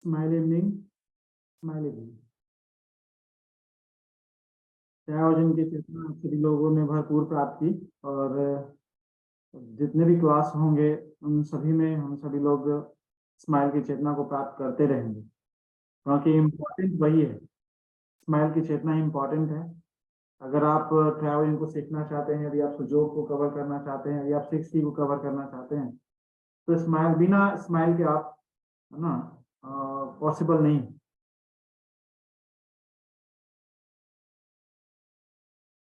Smile evening, smile evening. दयावजन की चेतना आप सभी लोगों ने भरपूर प्राप्त की और जितने भी क्लास होंगे उन सभी में हम सभी लोग स्माइल की चेतना को प्राप्त करते रहेंगे, क्योंकि इम्पोर्टेंट वही है। स्माइल की चेतना इम्पोर्टेंट है। अगर आप ट्रैवलिंग को सीखना चाहते हैं, यदि आप सुजोग को कवर करना चाहते हैं, यदि आप 60 को कवर करना चाहते हैं, तो स्माइल, बिना स्माइल के आप, है ना, पॉसिबल नहीं।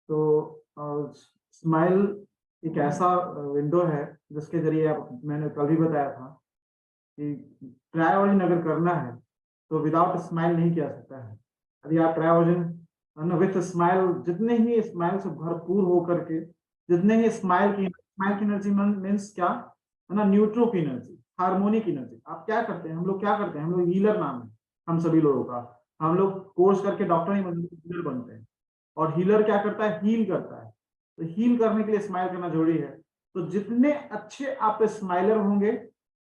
तो स्माइल एक ऐसा विंडो है जिसके जरिए आप, मैंने कल भी बताया था कि ट्रायोजन अगर करना है तो विदाउट स्माइल नहीं किया सकता है। यदि आप ट्रायोजन विथ स्माइल, जितने ही स्माइल से भरपूर होकर के, जितने ही स्माइल की एनर्जी मीन्स क्या है ना, न्यूट्रो की एनर्जी, हार्मोनिक एनर्जी। आप क्या करते हैं, हम लोग क्या करते हैं, हम लोग हीलर नाम है हम सभी लोगों का। हम लोग कोर्स करके डॉक्टर नहीं बनते, हीलर बनते हैं। और हीलर क्या करता है, हील करता है। तो हील करने के लिए स्माइल करना जरूरी है। तो जितने अच्छे आप स्माइलर होंगे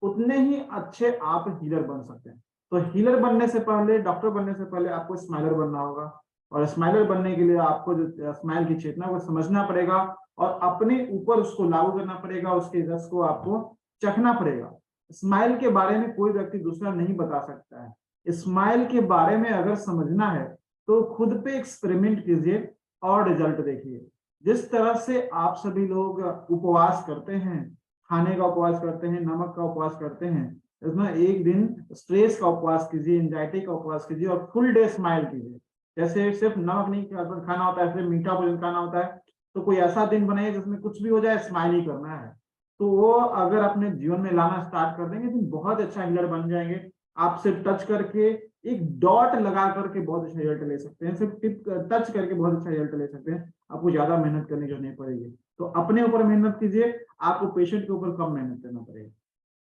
उतने ही अच्छे आप हीलर बन सकते हैं। तो हीलर बनने से पहले, डॉक्टर बनने से पहले आपको स्माइलर बनना होगा। और स्माइलर बनने के लिए आपको जो स्माइल की चेतना को समझना पड़ेगा और अपने ऊपर उसको लागू करना पड़ेगा, उसके रस को आपको चखना पड़ेगा। स्माइल के बारे में कोई व्यक्ति दूसरा नहीं बता सकता है। स्माइल के बारे में अगर समझना है तो खुद पे एक्सपेरिमेंट कीजिए और रिजल्ट देखिए। जिस तरह से आप सभी लोग उपवास करते हैं, खाने का उपवास करते हैं, नमक का उपवास करते हैं, इसमें एक दिन स्ट्रेस का उपवास कीजिए, एंजाइटी का उपवास कीजिए और फुल डे स्माइल कीजिए। जैसे सिर्फ नमक नहीं खाना होता है, सिर्फ मीठा भोजन खाना होता है, तो कोई ऐसा दिन बनाइए जिसमें कुछ भी हो जाए, स्माइल ही करना है। तो वो अगर अपने जीवन में लाना स्टार्ट कर देंगे तो बहुत अच्छा हीलर बन जाएंगे। आप सिर्फ टच करके, एक डॉट लगा करके बहुत अच्छा रिजल्ट ले सकते हैं। सिर्फ टिप टच करके बहुत अच्छा रिजल्ट ले सकते हैं। आपको ज्यादा मेहनत करने की जरूरत नहीं पड़ेगी। तो अपने ऊपर मेहनत कीजिए, आपको पेशेंट के ऊपर कम मेहनत करना पड़ेगा।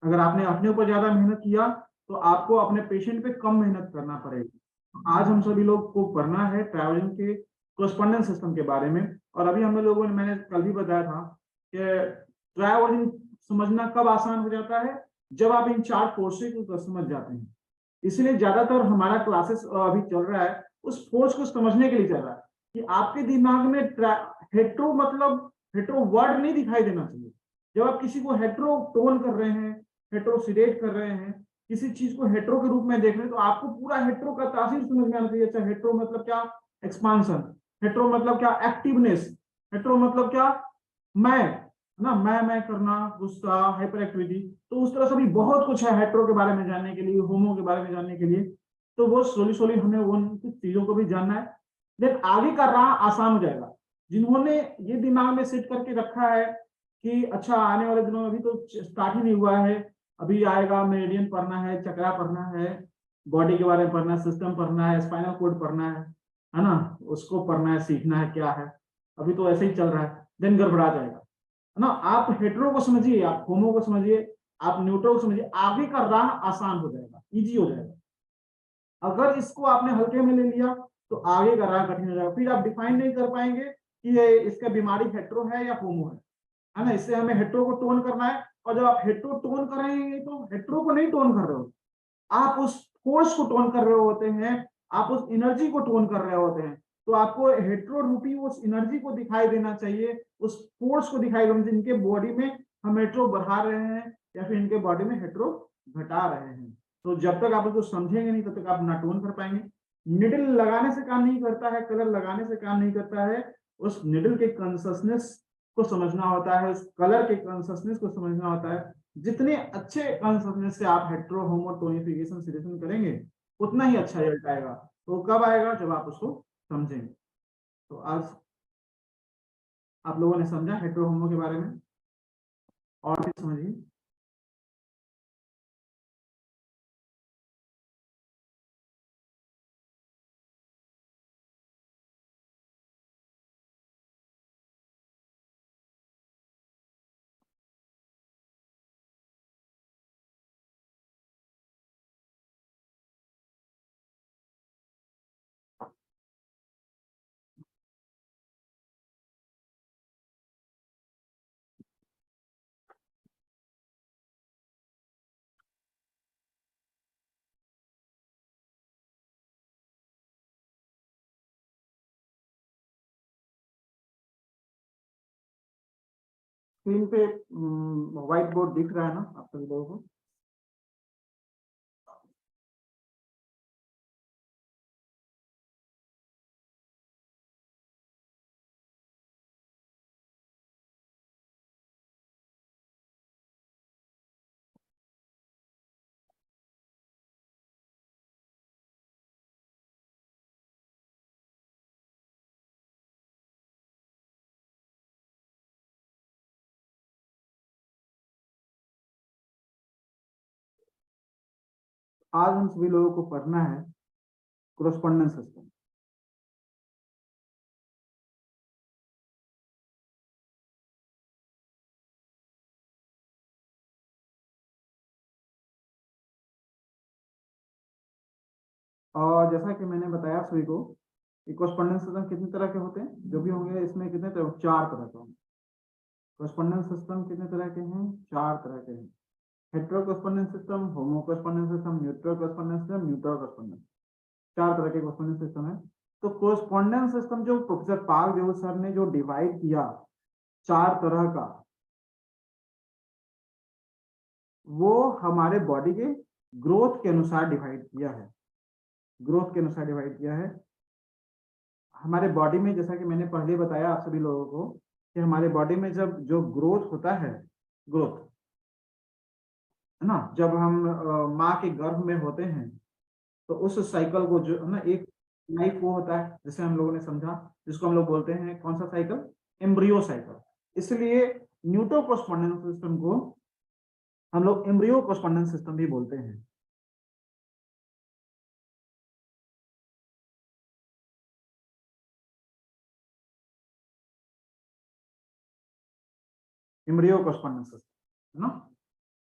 अगर आपने अपने ऊपर ज्यादा मेहनत किया तो आपको अपने पेशेंट पे कम मेहनत करना पड़ेगी। तो आज हम सभी लोग को पढ़ना है ट्रैवलिंग के कोरेस्पोंडेंस सिस्टम के बारे में। और अभी हम लोगों ने, मैंने कल भी बताया था कि ट्रैवलिंग समझना कब आसान हो जाता है, जब आप इन 4 फोर्सेस को समझ जाते हैं। इसलिए ज्यादातर हमारा क्लासेस अभी चल रहा है उस फोर्स को समझने के लिए चल रहा है कि आपके दिमाग में हेट्रो मतलब हेट्रो वर्ड नहीं दिखाई देना चाहिए। जब आप किसी को हेट्रो टोन कर रहे हैं, हेट्रोसिडेट कर रहे हैं, किसी चीज को हेट्रो के रूप में देख रहे हैं, तो आपको पूरा हेट्रो का तासीर समझ में आना चाहिए। अच्छा, हेट्रो मतलब क्या, एक्सपांशन। हेट्रो मतलब क्या, एक्टिवनेस। हेट्रो मतलब क्या, मैं ना, मैं करना, गुस्सा, हाइपर एक्टिविटी। तो उस तरह से भी बहुत कुछ है हेट्रो के बारे में जानने के लिए, होमो के बारे में जानने के लिए। तो वो स्लोली स्लोली हमें उन कुछ चीजों को भी जानना है। देन आगे का राह आसान हो जाएगा। जिन्होंने ये दिमाग में सेट करके रखा है कि अच्छा आने वाले दिनों में, अभी तो स्टार्ट ही नहीं हुआ है, अभी आएगा, मेरिडियन पढ़ना है, चक्रा पढ़ना है, बॉडी के बारे में पढ़ना है, सिस्टम पढ़ना है, स्पाइनल कोड पढ़ना है ना, उसको पढ़ना है, सीखना है क्या है, अभी तो ऐसे ही चल रहा है, देन गड़बड़ा जाएगा, है ना। आप हेट्रो को समझिए, आप होमो को समझिए, आप न्यूट्रो को समझिए, आगे का राह आसान हो जाएगा, इजी हो जाएगा। अगर इसको आपने हल्के में ले लिया तो आगे का राह कठिन हो जाएगा। फिर आप डिफाइन नहीं कर पाएंगे कि ये इसका बीमारी हेट्रो है या होमो है ना। इससे हमें हेट्रो को टोन करना है। और जब आप हेट्रो टोन कर रहे हैं तो हेट्रो को नहीं टोन कर रहे हो, आप उस फोर्स को टोन कर रहे होते हैं, आप उस एनर्जी को टोन कर रहे होते हैं। तो आपको हेट्रो रूपी उस एनर्जी को दिखाई देना चाहिए, उस फोर्स को दिखाई देना चाहिए, इनके बॉडी में हम हेट्रो बढ़ा रहे हैं या फिर इनके बॉडी में हेट्रो घटा रहे हैं। तो जब तक आप उसको समझेंगे नहीं तब तक आप ना टोन कर पाएंगे। निडल लगाने से काम नहीं करता है, कलर लगाने से काम नहीं करता है। उस निडल के कॉन्सियसनेस को समझना होता है, उस कलर के कॉन्सियसनेस को समझना होता है। जितने अच्छे कॉन्सियसनेस से आप हेट्रो होमो टोनिफिकेशन सिलेक्शन करेंगे उतना ही अच्छा रिजल्ट आएगा। तो कब आएगा, जब आप उसको समझेंगे। तो आज आप लोगों ने समझा हेट्रो होमो के बारे में, और भी समझिए। स्क्रीन पे व्हाइट बोर्ड दिख रहा है ना आप सभी लोगों को? आज हम सभी लोगों को पढ़ना है कोरस्पोंडेंस सिस्टम। और जैसा कि मैंने बताया आप सभी को कि कोरस्पोंडेंस सिस्टम कितने तरह के होते हैं, जो भी होंगे इसमें कितने तरह, 4 तरह के होंगे। कोरस्पोंडेंस सिस्टम कितने तरह के हैं? 4 तरह के हैं। Hetero correspondence system, homo correspondence system, neutral correspondence system, mutual correspondence. 4 तरह के कोरस्पोंडेंस सिस्टम है। तो कोरस्पोंडेंस सिस्टम जो प्रोफेसर पाल देओ सर ने जो डिवाइड किया 4 तरह का, वो हमारे बॉडी के ग्रोथ के अनुसार डिवाइड किया है। ग्रोथ के अनुसार डिवाइड किया है। हमारे बॉडी में, जैसा कि मैंने पहले बताया आप सभी लोगों को, कि हमारे बॉडी में जब जो ग्रोथ होता है, ग्रोथ है ना, जब हम माँ के गर्भ में होते हैं, तो उस साइकिल को जो है ना, एक लाइफ वो होता है जैसे हम लोगों ने समझा, जिसको हम लोग बोलते हैं कौन सा साइकिल? Embryo cycle. इसलिए न्यूटो कोरस्पोंडेंस सिस्टम को हम लोग एम्ब्रियो कोरस्पोंडेंस सिस्टम भी बोलते हैं। एम्ब्रियो कोरस्पोंडेंस सिस्टम है ना।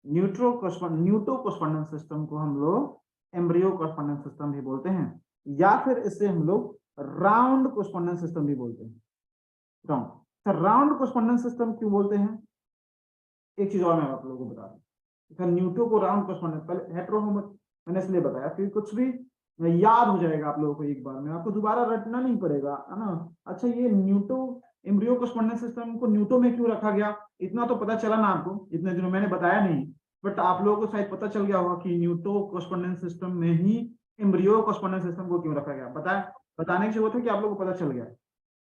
न्यूटो कोरस्पोंडेंस सिस्टम को हम लोग एम्ब्रियो कोरस्पोंडेंस सिस्टम भी बोलते हैं, या फिर इसे हम लोग राउंड कोरस्पोंडेंस सिस्टम भी बोलते हैं। Round, sir round correspondence system क्यों बोलते हैं? एक चीज और मैं आप लोगों को बता दूं, न्यूटो को राउंड कोरस्पोंडेंस, पहले हेटेरो मैंने इसलिए बताया क्योंकि कुछ भी याद हो जाएगा आप लोगों को एक बार में, आपको दोबारा रटना नहीं पड़ेगा, है ना। अच्छा, ये न्यूटो एम्ब्रियो कोरस्पोंडेंस सिस्टम को न्यूटो में क्यों रखा गया, इतना तो पता चला ना आपको, इतने दिनों मैंने बताया नहीं, बट आप लोगों को शायद पता चल गया होगा कि न्यूटो कोरस्पोंडेंस सिस्टम में ही एम्ब्रियो कोरस्पोंडेंस सिस्टम को क्यों रखा गया। बताने की जरूरत है कि आप लोगों को पता चल गया,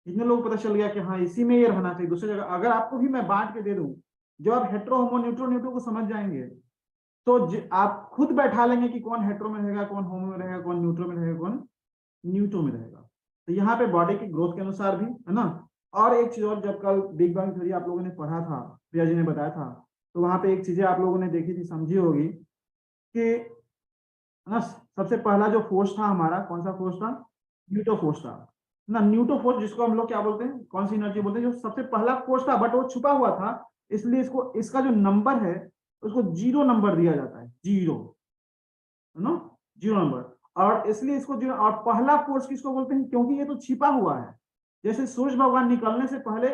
इतने लोगों को पता चल गया कि हाँ इसी में ये रहना चाहिए, दूसरी जगह अगर आपको भी मैं बांट के दे दूं, जब आप हेट्रो होमो न्यूट्रो न्यूट्रो को समझ जाएंगे, तो आप खुद बैठा लेंगे कि कौन हेट्रो में रहेगा, कौन होमो में रहेगा, कौन न्यूट्रो में रहेगा, कौन न्यूट्रो में रहेगा। तो यहाँ पे बॉडी की ग्रोथ के अनुसार भी है ना। और एक चीज और, जब कल बिग बैंग थ्योरी आप लोगों ने पढ़ा था, प्रिया जी ने बताया था, तो वहां पे एक चीजें आप लोगों ने देखी थी, समझी होगी कि ना, सबसे पहला जो फोर्स था हमारा, कौन सा फोर्स था? न्यूटो फोर्स था ना। न्यूटो फोर्स जिसको हम लोग क्या बोलते हैं, कौन सी एनर्जी बोलते हैं, जो सबसे पहला फोर्स था, बट वो छुपा हुआ था, इसलिए इसको, इसका जो नंबर है उसको 0 नंबर दिया जाता है, 0, है ना, 0 नंबर। और इसलिए इसको 0, और पहला फोर्स किसको बोलते हैं, क्योंकि ये तो छिपा हुआ है, जैसे सूर्य भगवान निकलने से पहले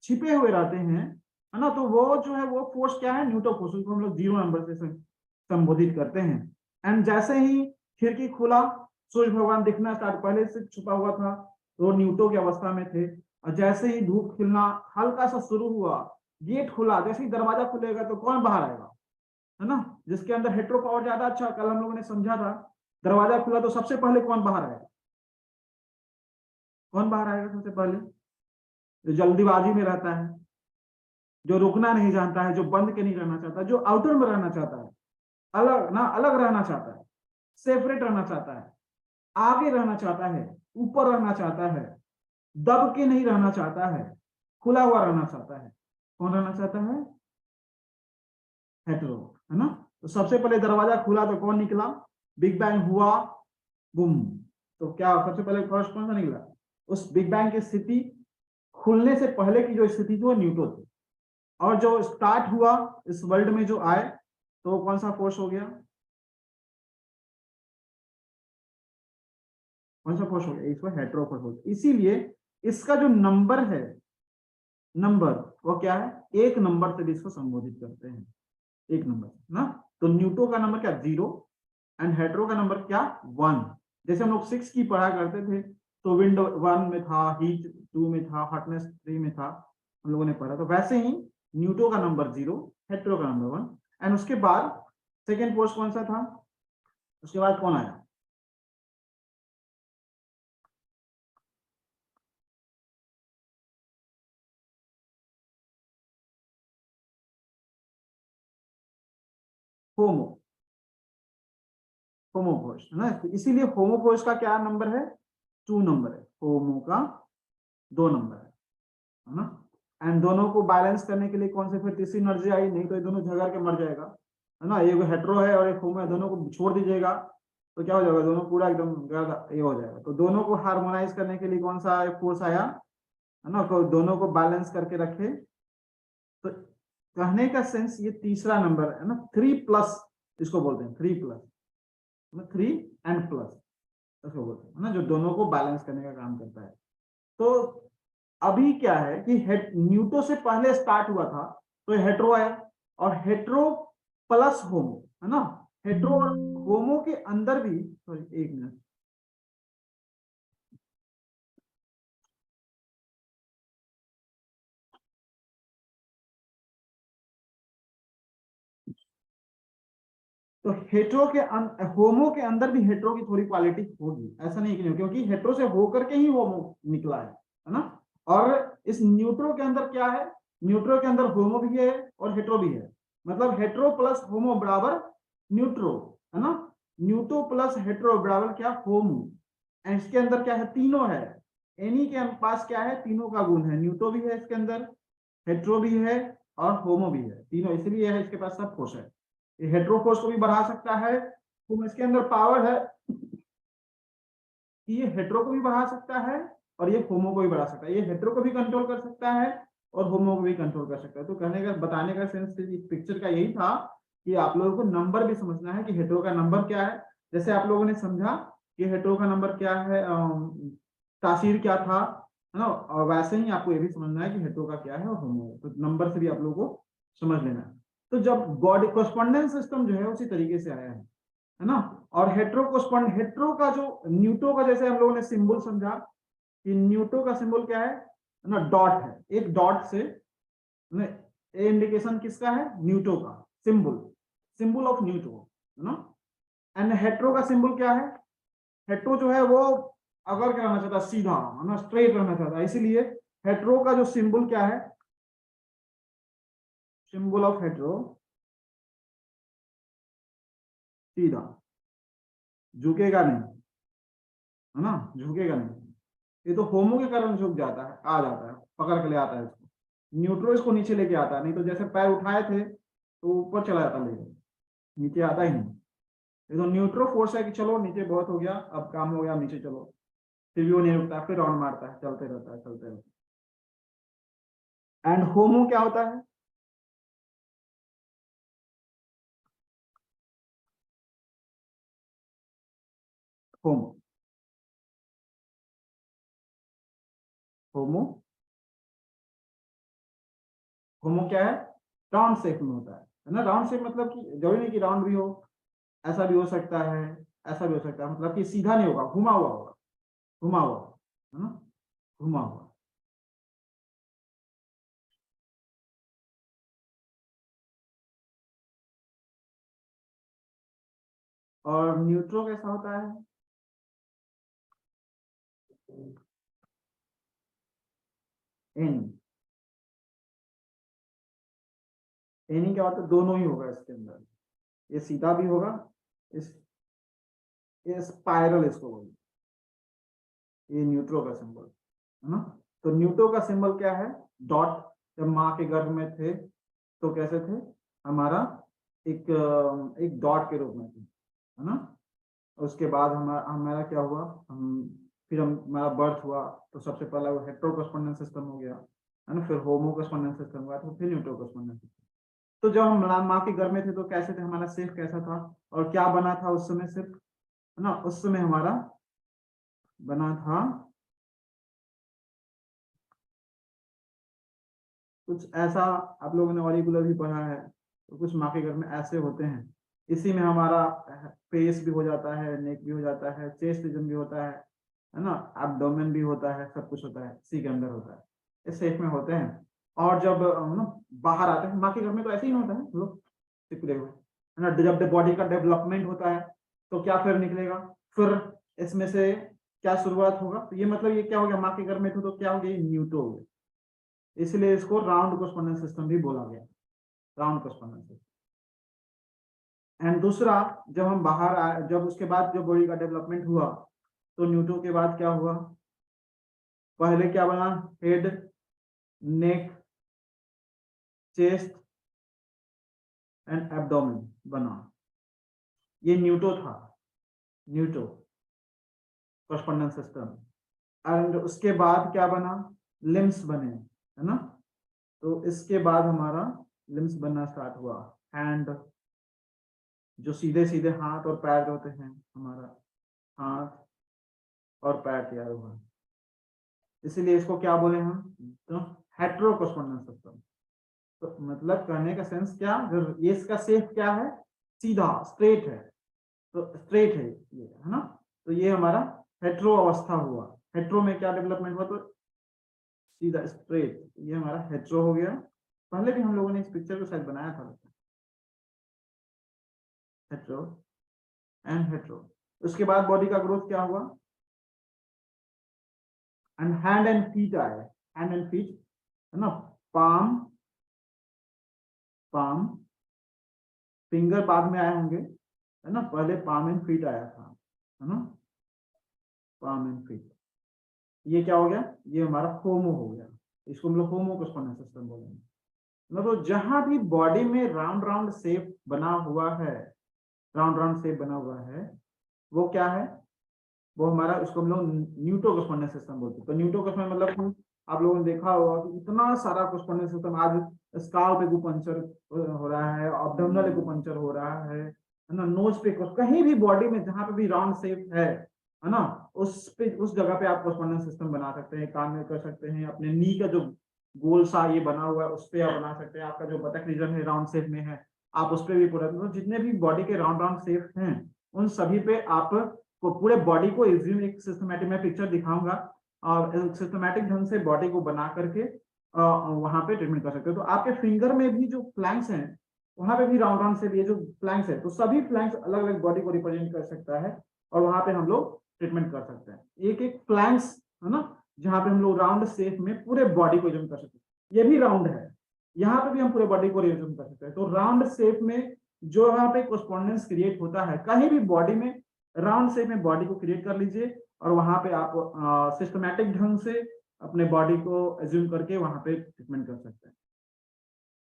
छिपे हुए रहते हैं, है ना, तो वो जो है वो फोर्स क्या है? न्यूटन फोर्स, उसको हम लोग 0 नंबर से संबोधित करते हैं। एंड जैसे ही खिड़की खुला, सूर्य भगवान दिखना स्टार्ट, पहले से छुपा हुआ था तो न्यूटन की अवस्था में थे, और जैसे ही धूप खिलना हल्का सा शुरू हुआ, गेट खुला, जैसे ही दरवाजा खुलेगा तो कौन बाहर आएगा, है ना, जिसके अंदर हेट्रो पावर ज्यादा। अच्छा, कल हम लोगों ने समझा था, दरवाजा खुला तो सबसे पहले कौन बाहर आएगा? कौन बाहर आएगा सबसे पहले? जो जल्दीबाजी में रहता है, जो रुकना नहीं जानता है, जो बंद के नहीं रहना चाहता, जो आउटर में रहना चाहता है, अलग ना, अलग रहना चाहता है, सेपरेट रहना चाहता है, आगे रहना चाहता है, ऊपर रहना चाहता है, दब के नहीं रहना चाहता है, खुला हुआ रहना चाहता है, कौन रहना चाहता है? हेटेरो, है ना। तो सबसे पहले दरवाजा खुला तो कौन निकला? बिग बैंग हुआ, बूम, तो क्या सबसे पहले फर्स्ट कौन सा निकला? उस बिग बैंग की स्थिति खुलने से पहले की जो स्थिति थी वो न्यूटन थी, और जो स्टार्ट हुआ इस वर्ल्ड में जो आए, तो कौन सा फोर्स हो गया? कौन सा फोर्स हो गया? इसको हेटेरो फोर्स। इसीलिए इसका जो नंबर है, नंबर, वो क्या है? एक नंबर से भी इसको संबोधित करते हैं, एक नंबर ना। तो न्यूटन का नंबर क्या? 0, एंड हेटेरो का नंबर क्या? 1। जैसे हम लोग 6 की पढ़ा करते थे, तो विंड 1 में था, हीट 2 में था, हॉटनेस 3 में था, हम लोगों ने पढ़ा, तो वैसे ही न्यूटो का नंबर 0, हेट्रो का नंबर 1। एंड उसके बाद सेकेंड फोर्स कौन सा था, उसके बाद कौन आया? होमो, होमो फोर्स है ना। तो इसीलिए होमो फोर्स का क्या नंबर है, 2 नंबर है, होमो का 2 नंबर है ना। एंड दोनों को बैलेंस करने के लिए कौन से फिर तीसरी एनर्जी आई, नहीं तो ये दोनों झगड़ के मर जाएगा है ना। एक हेट्रो है और एक होमो है, दोनों को छोड़ दीजिएगा तो क्या हो जाएगा, दोनों पूरा एकदम ये हो जाएगा। तो दोनों को हार्मोनाइज करने के लिए कौन सा फोर्स आया है ना, तो दोनों को बैलेंस करके रखे। तो कहने का सेंस ये तीसरा नंबर है ना, 3+, इसको बोलते हैं 3+, 3 and प्लस इसको बोलते हैं ना, जो दोनों को बैलेंस करने का काम करता है। तो अभी क्या है कि न्यूटो से पहले स्टार्ट हुआ था तो हेट्रो आया, और हेट्रो प्लस होमो है ना। हेट्रो और होमो के अंदर भी, सॉरी एक मिनट, तो हेट्रो के होमो के अंदर भी हेट्रो की थोड़ी क्वालिटी होगी, ऐसा नहीं कि नहीं, क्योंकि हेट्रो से होकर के ही होमो निकला है ना। और इस न्यूट्रो के अंदर क्या है, न्यूट्रो के अंदर होमो भी है और हेट्रो भी है, मतलब हेट्रो प्लस होमो बराबर न्यूट्रो है ना। न्यूट्रो प्लस हेट्रो बराबर क्या, होमो। एंड इसके अंदर क्या है, तीनों है, एनी के पास क्या है, तीनों का गुण है, न्यूट्रो भी है इसके अंदर, हेट्रो भी है और होमो भी है, तीनों, इसलिए है इसके पास सब फोर्स है। ये हेट्रो फोर्स को भी बढ़ा सकता है, तो इसके अंदर पावर है कि ये हेट्रो को भी बढ़ा सकता है और ये होमो को भी बढ़ा सकता है, ये हेट्रो को भी कंट्रोल कर सकता है और होमो को भी कंट्रोल कर सकता है। तो कहने का, बताने का सेंस इस पिक्चर का यही था कि आप लोगों को नंबर भी समझना है कि हेट्रो का नंबर क्या है। जैसे आप लोगों ने समझा कि हेट्रो का नंबर क्या है, तासीर क्या था है ना, और वैसे ही आपको ये भी समझना है कि हेट्रो का क्या है और होमो, तो नंबर से भी आप लोगों को समझ लेना है। तो जब बॉडी कोरेस्पोंडेंस सिस्टम जो है उसी तरीके से आया है ना। और हेट्रो का जो न्यूटो का, जैसे हम लोगों ने सिंबल समझा कि न्यूटो का सिंबल क्या है ना, डॉट है, एक डॉट से ए इंडिकेशन किसका है, न्यूटो का सिंबल, सिंबल ऑफ न्यूटो है ना। एंड हेट्रो का सिंबल क्या है, हेट्रो जो है वो अगर क्या रहना चाहता है, सीधा है ना, स्ट्रेट रहना चाहता है, इसीलिए हेट्रो का जो सिंबल क्या है, सिंबल ऑफ हेट्रो सीधा, झुकेगा नहीं है ना, झुकेगा नहीं। ये तो होमो के कारण झुक जाता है, आ जाता है, पकड़ के ले आता है इसको। न्यूट्रो इसको नीचे लेके आता है, नहीं तो जैसे पैर उठाए थे तो ऊपर चला जाता, लेके नीचे आता ही नहीं। ये तो न्यूट्रो फोर्स है कि चलो नीचे बहुत हो गया, अब काम हो गया, नीचे चलो, फिर भी वो नहीं रुकता, फिर राउंड मारता है, चलते रहता है, चलते रहता है। एंड होमो क्या होता है, होमो, होमो, होमो क्या है, राउंड शेप में होता है ना। राउंड शेप मतलब कि जरूरी नहीं कि राउंड भी हो, ऐसा भी हो सकता है, ऐसा भी हो सकता है, मतलब कि सीधा नहीं होगा, घुमा हुआ होगा, घुमा हुआ है ना, घुमा हुआ। और न्यूट्रो कैसा होता है, एन, एनी क्या होता है, दोनों ही होगा इसके अंदर, ये सीधा भी होगा, इस ये स्पाइरल इसको बोलते हैं, ये न्यूट्रो का सिंबल है ना। तो न्यूट्रो का सिंबल क्या है, डॉट। जब माँ के गर्भ में थे तो कैसे थे, हमारा एक डॉट के रूप में थे है ना। उसके बाद हमारा क्या हुआ, हम फिर हमारा बर्थ हुआ, तो सबसे पहला वो हेट्रो कॉरेस्पोंडेंस सिस्टम हो गया है ना, फिर होमो कॉरेस्पोंडेंस सिस्टम हुआ, तो फिर न्यूट्रो कॉरेस्पोंडेंस सिस्टम। तो जब हम माँ के गर्भ में थे तो कैसे थे, हमारा शेप कैसा था और क्या बना था उस समय सिर्फ है ना, उस समय हमारा बना था कुछ ऐसा, आप लोगों ने ऑरिकुलर भी पढ़ा है, तो कुछ माँ के घर में ऐसे होते हैं। इसी में हमारा फेस भी हो जाता है, नेक भी हो जाता है, चेस्ट रीजन भी होता है ना, एब्डोमेन भी होता है, सब कुछ होता है, इसी के अंदर होता है, इस शेप में होते हैं। और जब बाहर आते हैं, माँ के घर में तो ऐसे ही होता है, लोग सिकुड़े हुए, है ना। जब बॉडी का डेवलपमेंट होता है तो क्या फिर निकलेगा, फिर इसमें से क्या शुरुआत होगा, तो ये मतलब ये क्या हो गया, माँ के घर में तो क्या हो गया, ये न्यूटो हो गया। इसलिए इसको राउंड कोस्पोंडेंस सिस्टम भी बोला गया, राउंड कोस्पोंडेंस सिस्टम। एंड दूसरा, जब हम बाहर आए, जब उसके बाद जो बॉडी का डेवलपमेंट हुआ, तो न्यूटो के बाद क्या हुआ, पहले क्या बना, head, neck, chest and abdomen बना, ये न्यूटो था, न्यूटो कोस्पोंडेंस सिस्टम। एंड उसके बाद क्या बना, लिम्स बने, है ना। तो इसके बाद हमारा लिम्स बनना स्टार्ट हुआ, हैंड, जो सीधे सीधे हाथ और पैर जो होते हैं, हमारा हाथ और पैर तैयार हुआ। इसीलिए इसको क्या बोले हम, तो हेट्रो कोस्पोंडेंस सिस्टम। तो मतलब कहने का सेंस क्या, ये इसका शेप क्या है, सीधा स्ट्रेट है, तो स्ट्रेट है ये, है ना। तो ये हमारा हेट्रो अवस्था हुआ। हेट्रो में क्या डेवलपमेंट हुआ, तो सीधा स्ट्रेट, ये हमारा हेट्रो हो गया। पहले भी हम लोगों ने इस पिक्चर को शायद बनाया था, हेट्रो एंड हेट्रो। उसके बाद बॉडी का ग्रोथ क्या हुआ, एंड हैंड एंड फीट आए, हैंड एंड फीट, है ना। पाम, पाम, फिंगर बाद में आए होंगे, है ना। पहले पाम एंड फीट आया था, है ना, पाम एंड फीट। ये क्या हो गया, ये हमारा होमो हो गया, इसको हम लोग होमो कोस्पोंडेंस सिस्टम बोलेंगे। मतलब जहां भी बॉडी में राउंड राउंड शेप बना हुआ है, राउंड राउंड शेप बना हुआ है, वो क्या है, वो हमारा, उसको हम लोग न्यूटो कोस्पोंडेंस सिस्टम बोलते हैं। तो न्यूटो कोस्पोंडेंस मतलब आप लोगों ने देखा होगा कि इतना सारा कोस्पोंडेंस सिस्टम, आज स्काल्प एक्यूपंक्चर हो रहा है, अब्डोमिनल एक्यूपंक्चर हो रहा है ना, नोज पे, कहीं भी बॉडी में जहां पे भी राउंड शेप है ना, उस पे, उस जगह पे आप कोस्पोंडेंस सिस्टम बना सकते हैं, काम में कर सकते हैं। अपने नी का जो गोल सा ये बना हुआ है, उस पे आप बना सकते हैं। आपका जो बटक रीजन है राउंड शेप में है, आप उस पर भी पूरा, तो जितने भी बॉडी के राउंड राउंड शेप हैं, उन सभी पे आप को पूरे बॉडी को एज्यूम, एक सिस्टमेटिक में पिक्चर दिखाऊंगा, और सिस्टमेटिक ढंग से बॉडी को बना करके वहां पे ट्रीटमेंट कर सकते हो। तो आपके फिंगर में भी जो फ्लैंक्स हैं, वहां पे भी राउंड राउंड से, ये जो फ्लैंक्स है, तो सभी फ्लैंक्स अलग अलग बॉडी को रिप्रेजेंट कर सकता है, और वहां पे हम लोग ट्रीटमेंट कर सकते हैं। एक एक फ्लैंक्स, है ना, जहां पे हम लोग राउंड शेप में पूरे बॉडी को एज्यूम कर सकते हैं। ये भी राउंड है, यहाँ पे भी हम पूरे बॉडी को एज्यूम कर सकते हैं। तो राउंड शेप में जो वहां पे कोस्पोंडेंस क्रिएट होता है, कहीं भी बॉडी में राउंड शेप में बॉडी को क्रिएट कर लीजिए, और वहां पे आप सिस्टमैटिक ढंग से अपने बॉडी को एज्यूम करके वहां पे ट्रीटमेंट कर सकते हैं।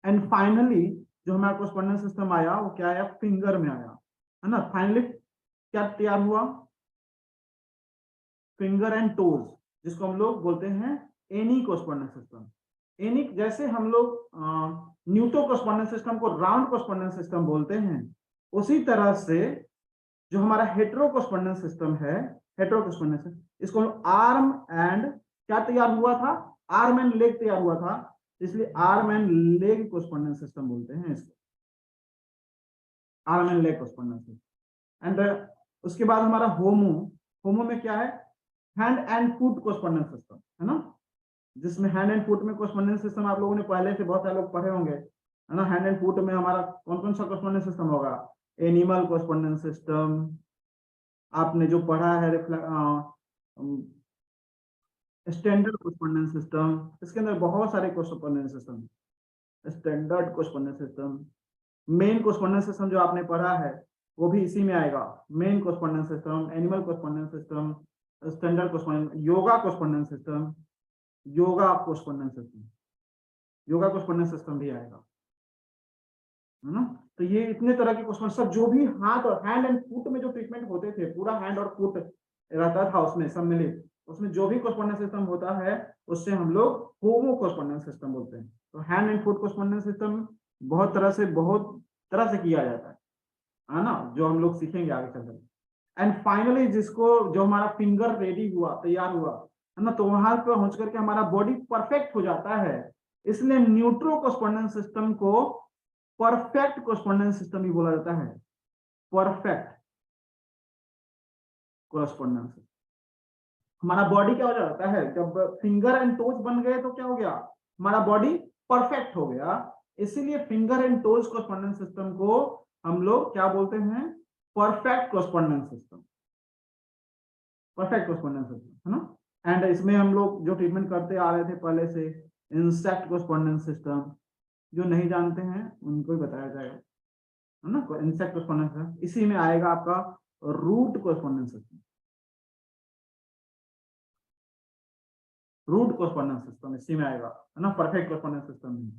एंड फाइनली जो हमारा कोस्पोंडेंस सिस्टम आया, वो क्या आया, फिंगर में आया, है ना। फाइनली क्या तैयार हुआ, फिंगर एंड टोज, जिसको हम लोग बोलते हैं एनी कोस्पोंडेंस सिस्टम। एनी, जैसे हम लोग न्यूटो कोस्पोंडेंस सिस्टम को राउंड कोस्पोंडेंस सिस्टम बोलते हैं, उसी तरह से जो हमारा हेट्रो कोस्पोंडेंस सिस्टम है, हेट्रो कोस्पोंडेंस, इसको आर्म एंड क्या तैयार हुआ था, आर्म एंड लेग तैयार हुआ था, इसलिए arm and leg correspondence system बोलते हैं इसको, arm and leg correspondence system. And उसके बाद हमारा होमो, होमो में क्या है, hand and foot correspondence system, है ना, जिसमें हैंड एंड फुट में कोस्पोंडेंस सिस्टम आप लोगों ने पहले से बहुत सारे लोग पढ़े होंगे, है ना। हैंड एंड फुट में हमारा कौन कौन सा कोस्पोंडेंस सिस्टम होगा, एनिमल कोस्पोंडेंस सिस्टम, आपने जो पढ़ा है स्टैंडर्ड कोस्पोंडेंस सिस्टम, इसके अंदर बहुत सारे correspondence system, standard correspondence system, main correspondence system जो आपने पढ़ा है वो भी इसी में आएगा, main correspondence system, animal correspondence system, standard correspondence, yoga correspondence system, yoga correspondence system, yoga correspondence system भी आएगा, है ना। तो ये इतने तरह के क्वेश्चन, सब जो भी हाथ और हैंड एंड फुट में जो ट्रीटमेंट होते थे, पूरा हैंड और फुट रहता था उसमें सम्मिलित, उसमें जो भी कोस्पोंडेंस सिस्टम होता है, उससे हम लोग होमो कोस्पोंडेंस सिस्टम बोलते हैं। तो hand and foot correspondence system बहुत तरह से किया जाता है ना, जो हम लोग सीखेंगे आगे चलकर। एंड फाइनली जिसको, जो हमारा फिंगर रेडी हुआ, तैयार हुआ, है ना, तो वहां पर पहुंच करके हमारा बॉडी परफेक्ट हो जाता है। इसलिए न्यूट्रो कोस्पोंडेंस सिस्टम को परफेक्ट कोस्पोंडेंस सिस्टम ही बोला जाता है, परफेक्ट कोस्पोंडेंस। हमारा बॉडी क्या हो जाता है, जब फिंगर एंड टोज बन गए तो क्या हो गया, हमारा बॉडी परफेक्ट हो गया, इसीलिए finger and toes correspondence system को हम लोग क्या बोलते हैं, perfect correspondence system, perfect correspondence system, है ना। एंड इसमें हम लोग जो ट्रीटमेंट करते आ रहे थे पहले से, इंसेक्ट कॉरस्पॉन्डेंस सिस्टम, जो नहीं जानते हैं उनको ही बताया जाएगा, है ना। इंसेक्ट कॉरस्पॉन्डेंस सिस्टम, इसी में आएगा आपका root correspondence system, root correspondence system इसी में आएगा, है ना, परफेक्ट कॉरस्पॉन्डेंस सिस्टम में।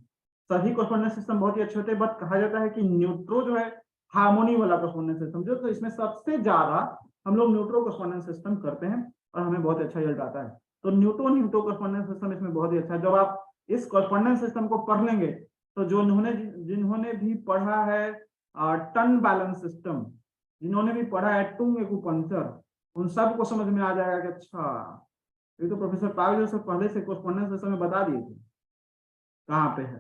सभी कॉरस्पॉन्डेंस सिस्टम बहुत ही अच्छे होते हैं, बट कहा जाता है कि न्यूट्रो जो है हार्मोनी वाला कॉरस्पॉन्डेंस सिस्टम जो, तो इसमें सबसे ज्यादा हम लोग न्यूट्रो कॉरस्पॉन्डेंस सिस्टम करते हैं और हमें बहुत अच्छा रिजल्ट आता है। तो न्यूट्रो कॉरस्पॉन्डेंस सिस्टम इसमें बहुत ही अच्छा है। जब आप इस कॉरस्पॉन्डेंस सिस्टम को पढ़ लेंगे तो जो जिन्होंने भी पढ़ा है टन बैलेंस सिस्टम, जिन्होंने भी पढ़ा है टंग एक्यूपंक्चर, उन सबको समझ में आ जाएगा कि अच्छा, ये तो प्रोफेसर पाग जो पहले से कॉरस्पॉन्डेंस सिस्टम में बता दिए थे कहाँ पे है।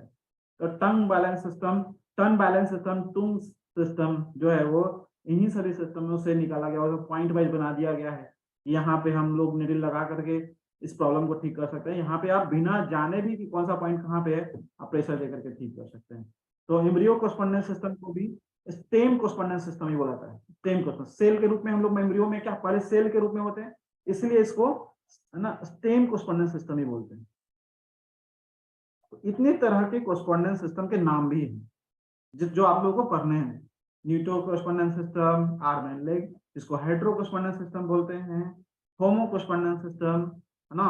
तो tongue balance system, tongue balance system, tongue system जो है वो इन्हीं सभी सिस्टमों से निकाला गया और पॉइंट वाइज बना दिया गया है। यहाँ पे हम लोग निडल लगा करके इस प्रॉब्लम को ठीक कर सकते हैं। यहाँ पे आप बिना जाने भी कि कौन सा पॉइंट कहाँ पे है, आप प्रेशर दे करके ठीक कर सकते हैं। तो एम्ब्रियो कॉरस्पॉन्डेंस सिस्टम को भी स्टेम कॉरस्पॉन्डेंस सिस्टम ही बोला जाता है। स्टेम कॉरस्पॉन्डेंस, सेल के रूप में हम लोग एम्ब्रियो में क्या पहले सेल के रूप में होते हैं, इसलिए इसको, है ना, स्टेम कॉरस्पॉन्डेंस सिस्टम ही बोलते हैं। तो इतने तरह के कॉरस्पॉन्डेंस सिस्टम के नाम भी हैं जो आप लोगों को पढ़ने हैं। Neutro correspondence system, arm and leg, जिसको हेटेरो कॉरस्पॉन्डेंस सिस्टम बोलते हैं, होमो कॉरस्पॉन्डेंस सिस्टम, है ना,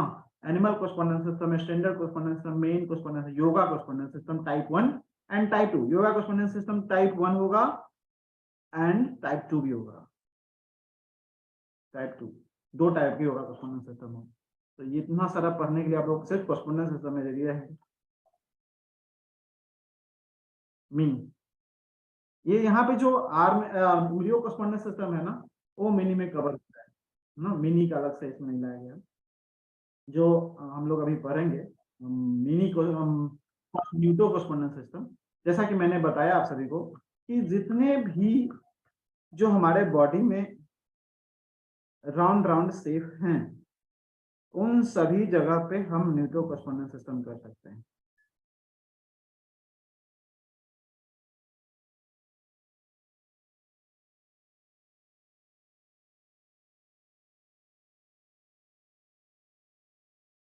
animal correspondence system, standard correspondence system, main correspondence, yoga correspondence system type 1 and type 2। Yoga correspondence system type 1 होगा एंड टाइप 2 भी होगा। Type 2 दो type की योगा कॉरस्पॉन्डेंस सिस्टम है। तो ये इतना सारा पढ़ने के लिए आप लोग सिर्फ कॉरस्पॉन्डेंस सिस्टम में जरिए है। मीन ये यहाँ पे जो आर्म एम्ब्रियो कॉरस्पॉन्डेंस सिस्टम है ना, वो मिनी में कवर होता है ना, मिनी का अलग से इसमें नहीं लाया गया। जो हम लोग अभी पढ़ेंगे मिनी को न्यूटो कॉरस्पॉन्डेंस सिस्टम, जैसा कि मैंने बताया आप सभी को कि जितने भी जो हमारे बॉडी में राउंड राउंड शेप हैं, उन सभी जगह पे हम न्यूटो कॉरस्पॉन्डेंस सिस्टम कर सकते हैं।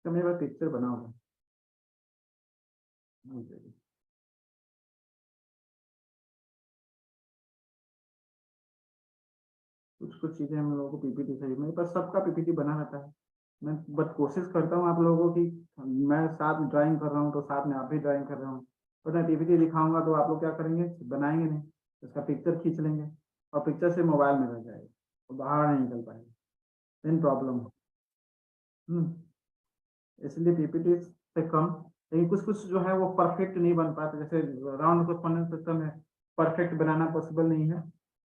तो मेरे पास पिक्चर बना होगा, कुछ कुछ चीजें हम लोगों को पीपीटी से, मेरे पास सबका पीपीटी बना रहता है। मैं बस कोशिश करता हूँ आप लोगों की, मैं साथ में ड्राइंग कर रहा हूँ तो साथ में आप भी ड्राइंग कर रहे हो, तो मैं पीपीटी दिखाऊंगा तो आप लोग क्या करेंगे, बनाएंगे नहीं, इसका पिक्चर खींच लेंगे और पिक्चर से मोबाइल में रह जाएगा तो बाहर नहीं निकल पाएगा, देन प्रॉब्लम। इसलिए पीपीटी से कम, लेकिन कुछ कुछ जो है वो परफेक्ट नहीं बन पाते, जैसे राउंड कॉरस्पॉन्डेंस सिस्टम है, परफेक्ट बनाना पॉसिबल नहीं है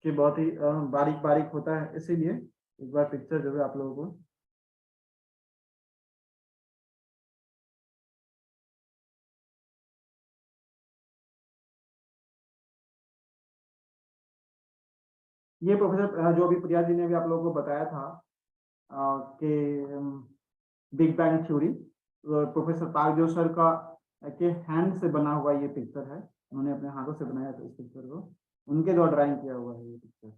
कि बहुत ही बारीक बारीक होता है, इसीलिए एक बार पिक्चर जो है आप लोगों को ये प्रोफेसर जो अभी प्रिया जी ने भी आप लोगों को बताया था कि big bang theory, professor park जो सर का के हैंड से बना हुआ ये पिक्चर है, उन्होंने अपने हाथों से बनाया था इस पिक्चर को, उनके द्वारा ड्राइंग किया हुआ है ये पिक्चर,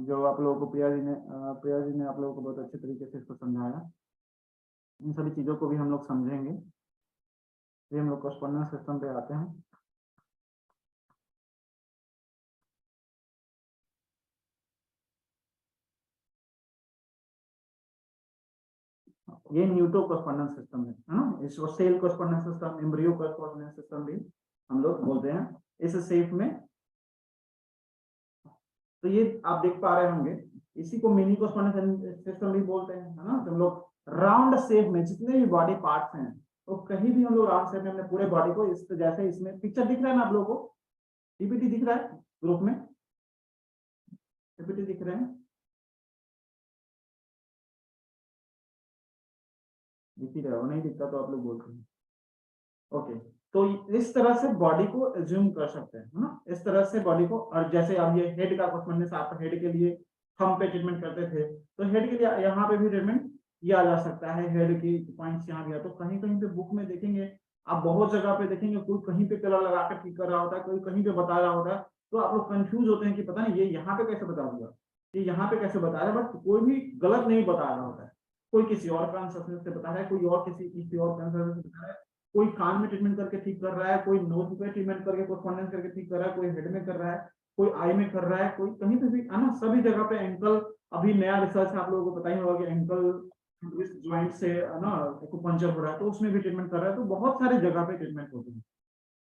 जो आप लोगों को प्रिया जी ने आप लोगों को बहुत अच्छे तरीके से इसको समझाया। इन सभी चीज़ों को भी हम लोग समझेंगे, फिर हम लोग कॉरस्पॉन्डेंस सिस्टम पे आते हैं। ये न्यूटो कॉरस्पॉन्डेंस सिस्टम है ना, इसको cell correspondence system, embryo correspondence system भी हम लोग बोलते हैं इस शेप में। तो ये आप देख पा रहे होंगे, इसी को मिनी कॉरस्पॉन्डेंस सिस्टम भी बोलते हैं, है ना। तो हम लोग राउंड शेप में जितने भी बॉडी पार्ट्स हैं, तो कहीं भी हम लोग राउंड शेप में अपने पूरे बॉडी को इस, जैसे इसमें पिक्चर दिख रहा है ना आप लोगों को, पीपीटी दिख रहा है ग्रुप में, पीपीटी दिख रहे हैं, दिख ही रहा हो, नहीं दिखता तो आप लोग बोलते हैं ओके। तो इस तरह से बॉडी को एज्यूम कर सकते हैं, है ना, इस तरह से बॉडी को। और जैसे अब ये हेड का कॉरस्पॉन्डेंस, आप हेड के लिए थंब पे ट्रीटमेंट करते थे, तो हेड के लिए यहाँ पे भी ट्रीटमेंट किया जा सकता है, हेड की पॉइंट्स यहाँ गया। तो कहीं कहीं पे बुक में देखेंगे आप, बहुत जगह पे देखेंगे कोई कहीं पे कलर लगा कर ठीक कर रहा होता है, कोई कहीं पे बता रहा होता है, तो आप लोग कंफ्यूज होते हैं कि पता नहीं ये यहाँ पे कैसे बता दिया, ये यहाँ पे कैसे बता रहा है। बट कोई भी गलत नहीं बता रहा होता है, कोई किसी और कॉन्शसनेस से बता रहा है, कोई और किसी और कॉन्शसनेस से बता रहा है, कोई कान में ट्रीटमेंट करके ठीक कर रहा है, कोई नोज पे ट्रीटमेंट करके कोस्पॉन्डेंस करके ठीक कर रहा है, कोई हेड में कर रहा है, कोई आई में कर रहा है, कोई कहीं पे भी, है ना। सभी जगह पे एंकल, अभी नया रिसर्च आप लोगों को पता ही होगा कि एंकल इस ज्वाइंट से, है ना, एक्यूपंक्चर हो रहा है, तो उसमें भी ट्रीटमेंट कर रहा है। तो बहुत सारी जगह पे ट्रीटमेंट होती है।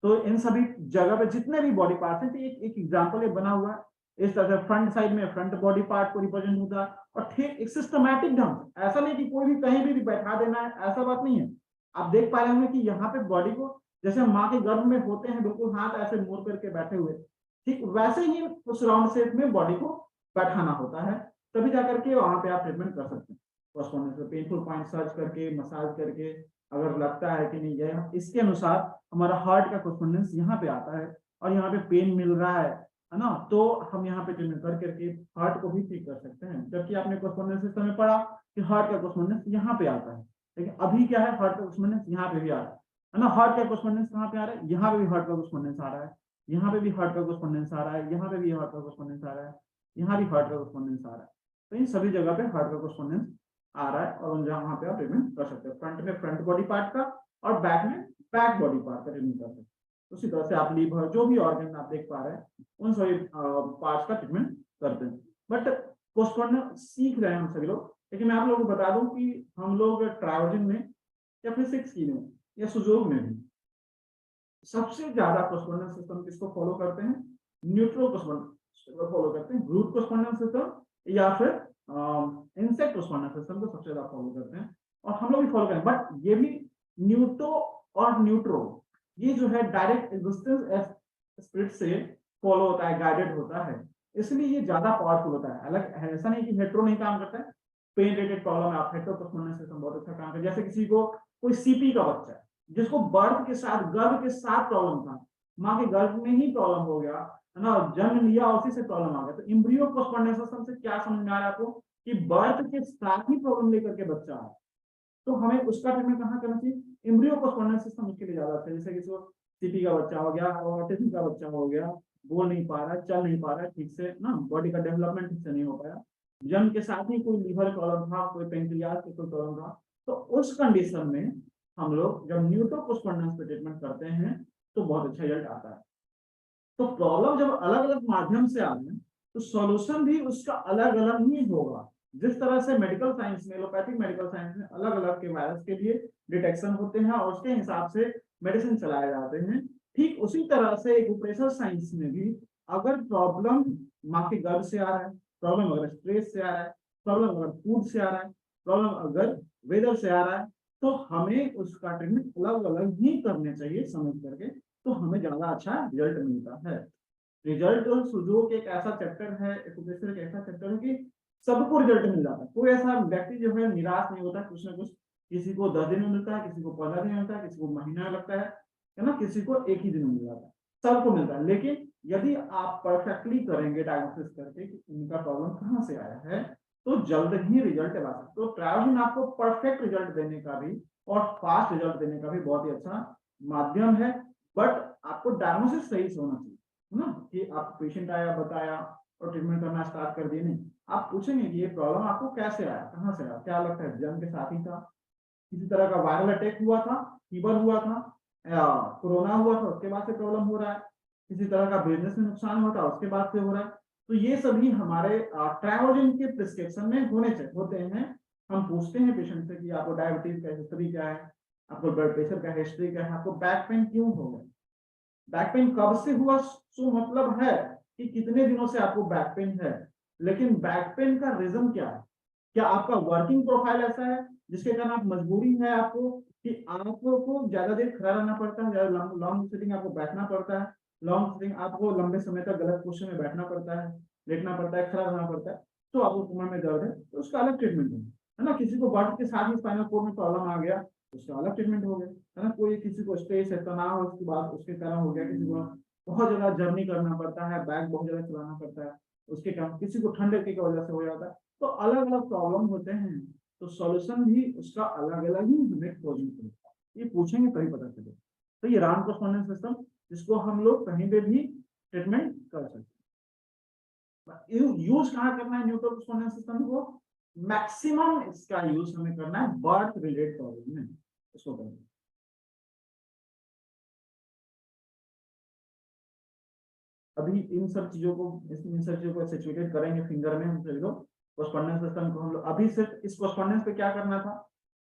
तो इन सभी जगह पे जितने भी बॉडी पार्ट हैं, तो एक एग्जांपल ये बना हुआ है। इस तरह से फ्रंट साइड में फ्रंट बॉडी पार्ट को रिप्रेजेंट होता है, और ठीक एक सिस्टमैटिक ढंग से, ऐसा नहीं कि कोई भी कहीं भी बैठा देना है, ऐसा बात नहीं है। आप देख पा रहे होंगे कि यहाँ पे बॉडी को, जैसे माँ के गर्भ में होते हैं बिल्कुल हाथ ऐसे मोड़ करके बैठे हुए, ठीक वैसे ही उस राउंड शेप में बॉडी को बैठाना होता है, तभी जाकर के वहां पे आप ट्रीटमेंट कर सकते हैं। कॉस्पॉन्डेंस में पेनफुल पॉइंट सर्च करके, मसाज करके, अगर लगता है कि नहीं ये इसके अनुसार हमारा हार्ट का कॉस्पॉन्डेंस यहाँ पे आता है, और यहाँ पे पेन मिल रहा है ना, तो हम यहाँ पे ट्रीटमेंट कर करके हार्ट को भी ठीक कर सकते हैं। जबकि आपने कॉस्पॉन्डेंस सिस्टम में पढ़ा कि हार्ट का कॉस्पॉन्डेंस यहाँ पे आता है, लेकिन अभी क्या है, हार्ट का कॉस्पॉन्डेंस यहाँ पे भी आ रहा है ना। हार्ट का कॉस्पॉन्डेंस कहाँ पे आ रहा है, यहाँ पे भी हार्ट का कॉस्पॉन्डेंस आ रहा है, यहाँ पे भी हार्ट का कॉस्पॉन्डेंस आ रहा है, यहाँ पे भी हार्ट का कॉस्पॉन्डेंस आ रहा है, यहाँ भी हार्ट का कॉस्पॉन्डेंस आ रहा है। तो इन सभी जगह पे हार्ट का कॉस्पॉन्डेंस आ रहा है, और जहाँ पे आप ट्रीटमेंट कर सकते हैं। फ्रंट में फ्रंट बॉडी पार्ट का, और बैक में बैक बॉडी पार्ट का ट्रीटमेंट कर सकते हैं। उसी तरह से आप लीवर, जो भी ऑर्गन आप देख पा रहे हैं, उन सभी पार्ट्स का ट्रीटमेंट करते हैं। बट पोस्टपोर्टम सीख रहे हैं हम सभी लोग, लेकिन मैं आप लोगों को बता दूं कि हम लोग ट्रायोजिन में या फिजिक्स की में या सुजोग में भी सबसे ज्यादा पोस्टपोर्टम सिस्टम किसको फॉलो करते हैं, न्यूट्रल पोस्टपोर्टम फॉलो करते हैं, रूट पोस्टपोर्टम सिस्टम या फिर इंसेक्ट पोस्टपोर्टम सिस्टम को सबसे ज्यादा फॉलो करते हैं, और हम लोग भी फॉलो करें। बट ये भी न्यूट्रो और न्यूट्रो, ये जो है डायरेक्ट एग्जिस्टेंस स्पिरिट से फॉलो होता है, गाइडेड होता है, इसलिए ये ज्यादा पावरफुल होता है। अलग है, ऐसा नहीं कि हेट्रो नहीं काम करता है। पेन रिलेटेड प्रॉब्लम है, आप हेट्रो पोस्टपोर्टम सिस्टम बहुत अच्छा काम करता है। जैसे किसी को कोई सीपी का बच्चा है, जिसको बर्थ के साथ, गर्भ के साथ प्रॉब्लम था, माँ के गर्भ में ही प्रॉब्लम हो गया, है ना, जन्म लिया उसी से प्रॉब्लम आ गया, तो इम्ब्रियो पोस्टपोर्टम सिस्टम से क्या समझ में आ रहा है आपको कि बर्थ के साथ ही प्रॉब्लम लेकर के बच्चा है, तो हमें उसका ट्रीटमेंट कहाँ करना चाहिए, इम्ब्रियो पोस्टपोर्टम सिस्टम उसके लिए ज्यादा अच्छा है। जैसे किसी को सीपी का बच्चा हो गया, ऑटिज्म का बच्चा हो गया, बोल नहीं पा रहा है, चल नहीं पा रहा है ठीक से ना, बॉडी का डेवलपमेंट ठीक से नहीं हो पाया, जन्म के साथ ही कोई लीवर प्रॉब्लम था, कोई पेंक्रियाज की कोई प्रॉब्लम था, तो उस कंडीशन में हम लोग जब न्यूट्रो पोस्टपोर्टम पे ट्रीटमेंट करते हैं तो बहुत अच्छा रिजल्ट आता है। तो प्रॉब्लम जब अलग अलग माध्यम से आ रही है, तो सॉल्यूशन भी उसका अलग अलग ही होगा। जिस तरह से मेडिकल साइंस में, एलोपैथिक मेडिकल साइंस में अलग अलग के वायरस के लिए डिटेक्शन होते हैं और उसके हिसाब से मेडिसिन चलाए जाते हैं, ठीक उसी तरह से एक्यूप्रेशर साइंस में भी अगर प्रॉब्लम माँ के गर्भ से आ रहा है, प्रॉब्लम अगर स्ट्रेस से आ रहा है, प्रॉब्लम अगर फूड से आ रहा है, प्रॉब्लम अगर वेदर से आ रहा है, तो हमें उसका ट्रीटमेंट अलग अलग ही करने चाहिए समझ करके, तो हमें ज्यादा अच्छा रिजल्ट मिलता है। रिजल्ट और सुजोग एक ऐसा चैप्टर है, एक्यूप्रेशर एक ऐसा चैप्टर है कि सबको रिजल्ट मिल जाता है। कोई ऐसा व्यक्ति जो है निराश नहीं होता, कुछ ना कुछ, किसी को 10 दिन में मिलता है, किसी को 15 दिन में मिलता है, किसी को महीना लगता है ना, किसी को एक ही दिन में मिल जाता है, सबको मिलता है। लेकिन यदि आप परफेक्टली करेंगे डायग्नोसिस करके कि उनका प्रॉब्लम कहाँ से आया है, तो जल्द ही रिजल्ट ला सकते। तो ट्रायोजिन आपको परफेक्ट रिजल्ट देने का भी और फास्ट रिजल्ट देने का भी बहुत ही अच्छा माध्यम है। बट आपको डायग्नोसिस सही से होना चाहिए, है ना, कि आप पेशेंट आया, बताया और ट्रीटमेंट करना स्टार्ट कर दिए, नहीं, आप पूछेंगे कि ये प्रॉब्लम आपको कैसे आया, कहाँ से आया, क्या लगता है जन्म के साथ ही था, किसी तरह का वायरल अटैक हुआ था, फीवर हुआ था, या कोरोना हुआ था उसके बाद से प्रॉब्लम हो रहा है, किसी तरह का बिजनेस में नुकसान हुआ था उसके बाद से हो रहा है। तो ये सभी हमारे ट्रायोजिन के प्रिस्क्रिप्शन में होते हैं। हम पूछते हैं पेशेंट से कि आपको डायबिटीज का हिस्ट्री क्या है, आपको ब्लड प्रेशर का हिस्ट्री क्या है, आपको बैक पेन क्यों हो गया, बैक पेन कब से हुआ, सो मतलब है कि कितने दिनों से आपको बैक पेन है, लेकिन बैक पेन का रीजन क्या है, क्या आपका वर्किंग प्रोफाइल ऐसा है जिसके कारण आप मजबूरी है आपको कि आपको ज्यादा देर खड़ा रहना पड़ता है, ज्यादा लॉन्ग सिटिंग आपको बैठना पड़ता है, लॉन्ग सिटिंग आपको लंबे समय तक गलत पोस्टर में बैठना पड़ता है, लेटना पड़ता है, खड़ा रहना पड़ता है, तो आपको कमर में दर्द है तो उसका अलग ट्रीटमेंट है ना। किसी को बर्थ के साथ ही स्पाइनल कोर्ड में प्रॉब्लम आ गया, उसका अलग ट्रीटमेंट हो गया, है ना। कोई किसी को स्ट्रेस है, तनाव है, उसके बाद उसके कारण हो गया, किसी को बहुत ज्यादा जर्नी करना पड़ता है, बैग बहुत ज्यादा चलाना पड़ता है, उसके कारण किसी को ठंड की वजह से हो जाता है, तो अलग अलग प्रॉब्लम होते हैं। तो सॉल्यूशन भी उसका अलग अलग ही हमें खोजना पड़ेगा, ये पूछेंगे तभी पता चलेगा। तो ये राउंड कॉरस्पॉन्डेंस सिस्टम, जिसको हम लोग कहीं पे भी ट्रीटमेंट कर सकते हैं। यूज कहाँ करना है न्यूटन कॉरस्पॉन्डेंस सिस्टम को? मैक्सिमम इसका यूज हमें करना है बर्थ रिलेटेड प्रॉब्लम में, इसको करना है। अभी इन सब चीजों को सिचुएटेड करेंगे फिंगर में हम सभी लोग। कॉरस्पॉन्डेंस सिस्टम को हम लोग अभी सिर्फ इस कॉरस्पॉन्डेंस पे क्या करना था,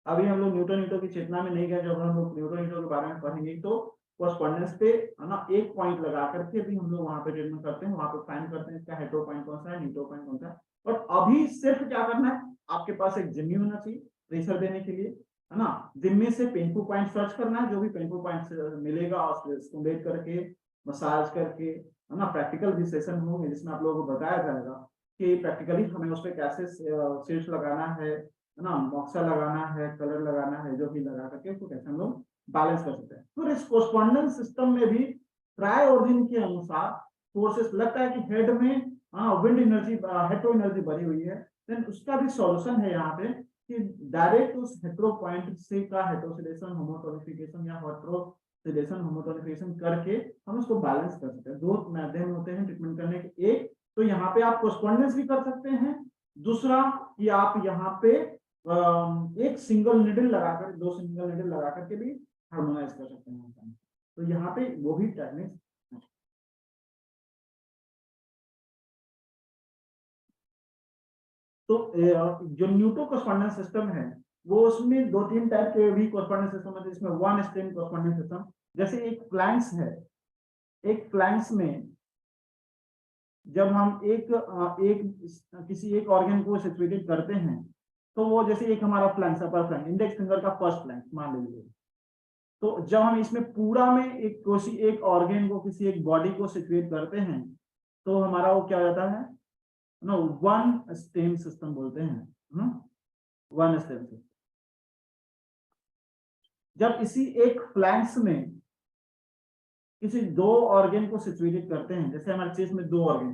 अभी हम लोग न्यूटन ईटो की चेतना में नहीं गए। जब हम लोग न्यूटन ईटो के बारे में पढ़ेंगे तो कॉरस्पॉन्डेंस पे है ना एक पॉइंट लगा करके भी हम लोग वहां पे ट्रीटमेंट करते हैं, वहां पे फाइंड करते हैं इसका हेटेरो पॉइंट कौन सा है, न्यूट्रो पॉइंट कौन सा है। और अभी सिर्फ क्या करना है, आपके पास एक जिम्मी होना चाहिए प्रेशर देने के लिए, है ना। जिम्मी से पेनफुल पॉइंट सर्च करना है, जो भी पेनफुल पॉइंट मिलेगा उसको लेट करके मसाज करके, है ना। प्रैक्टिकल भी सेशन होंगे जिसमें आप लोगों को बताया जाएगा कि प्रैक्टिकली हमें उस पर कैसे शीट्स लगाना है ना, मॉक्सा लगाना है, कलर लगाना है, जो भी लगा करके उसको कैसे हम लोग बैलेंस कर सकते हैं। फिर इस कॉरस्पॉन्डेंस सिस्टम में भी ट्राई ऑरिजिन के अनुसार फोर्सेस लगता है कि हेड में विंड एनर्जी हेट्रो एनर्जी भरी हुई है, देन उसका भी सॉल्यूशन है यहाँ पे कि डायरेक्ट उस हेट्रो पॉइंट से का हेट्रोसिलेशन होमोटोनिफिकेशन या हेट्रोसिलेशन होमोटोनिफिकेशन करके हम उसको बैलेंस कर सकते हैं। दो माध्यम होते हैं ट्रीटमेंट करने के, एक तो यहाँ पे आप कॉरस्पॉन्डेंस भी कर सकते हैं, दूसरा कि आप यहाँ पे एक सिंगल निडल लगाकर, दो सिंगल निडल लगा करके भी हार्मोनाइज कर सकते हैं। तो यहाँ पे वो भी टेक्निक्स। तो जो न्यूटन कॉरस्पॉन्डेंस सिस्टम है वो उसमें दो तीन टाइप के भी कॉरस्पॉन्डेंस सिस्टम है, जिसमें वन स्ट्रीम कॉरस्पॉन्डेंस सिस्टम, जैसे एक फ्लैंक्स है। एक फ्लैंक्स में जब हम किसी एक ऑर्गन को सिचुएटेड करते हैं, तो वो जैसे एक हमारा फ्लैंक्स अपर फ्लैंक, इंडेक्स फिंगर का फर्स्ट फ्लैंक मान लीजिए, तो जब हम इसमें पूरा में एक ऑर्गन को, किसी एक बॉडी को सिचुएट करते हैं, तो हमारा वो क्या हो जाता है ना, वन स्टेम सिस्टम बोलते हैं, वन स्टेम सिस्टम। जब इसी एक फ्लैंक्स में किसी दो ऑर्गन को सिचुएटेड करते हैं, जैसे हमारे चेस्ट में दो ऑर्गन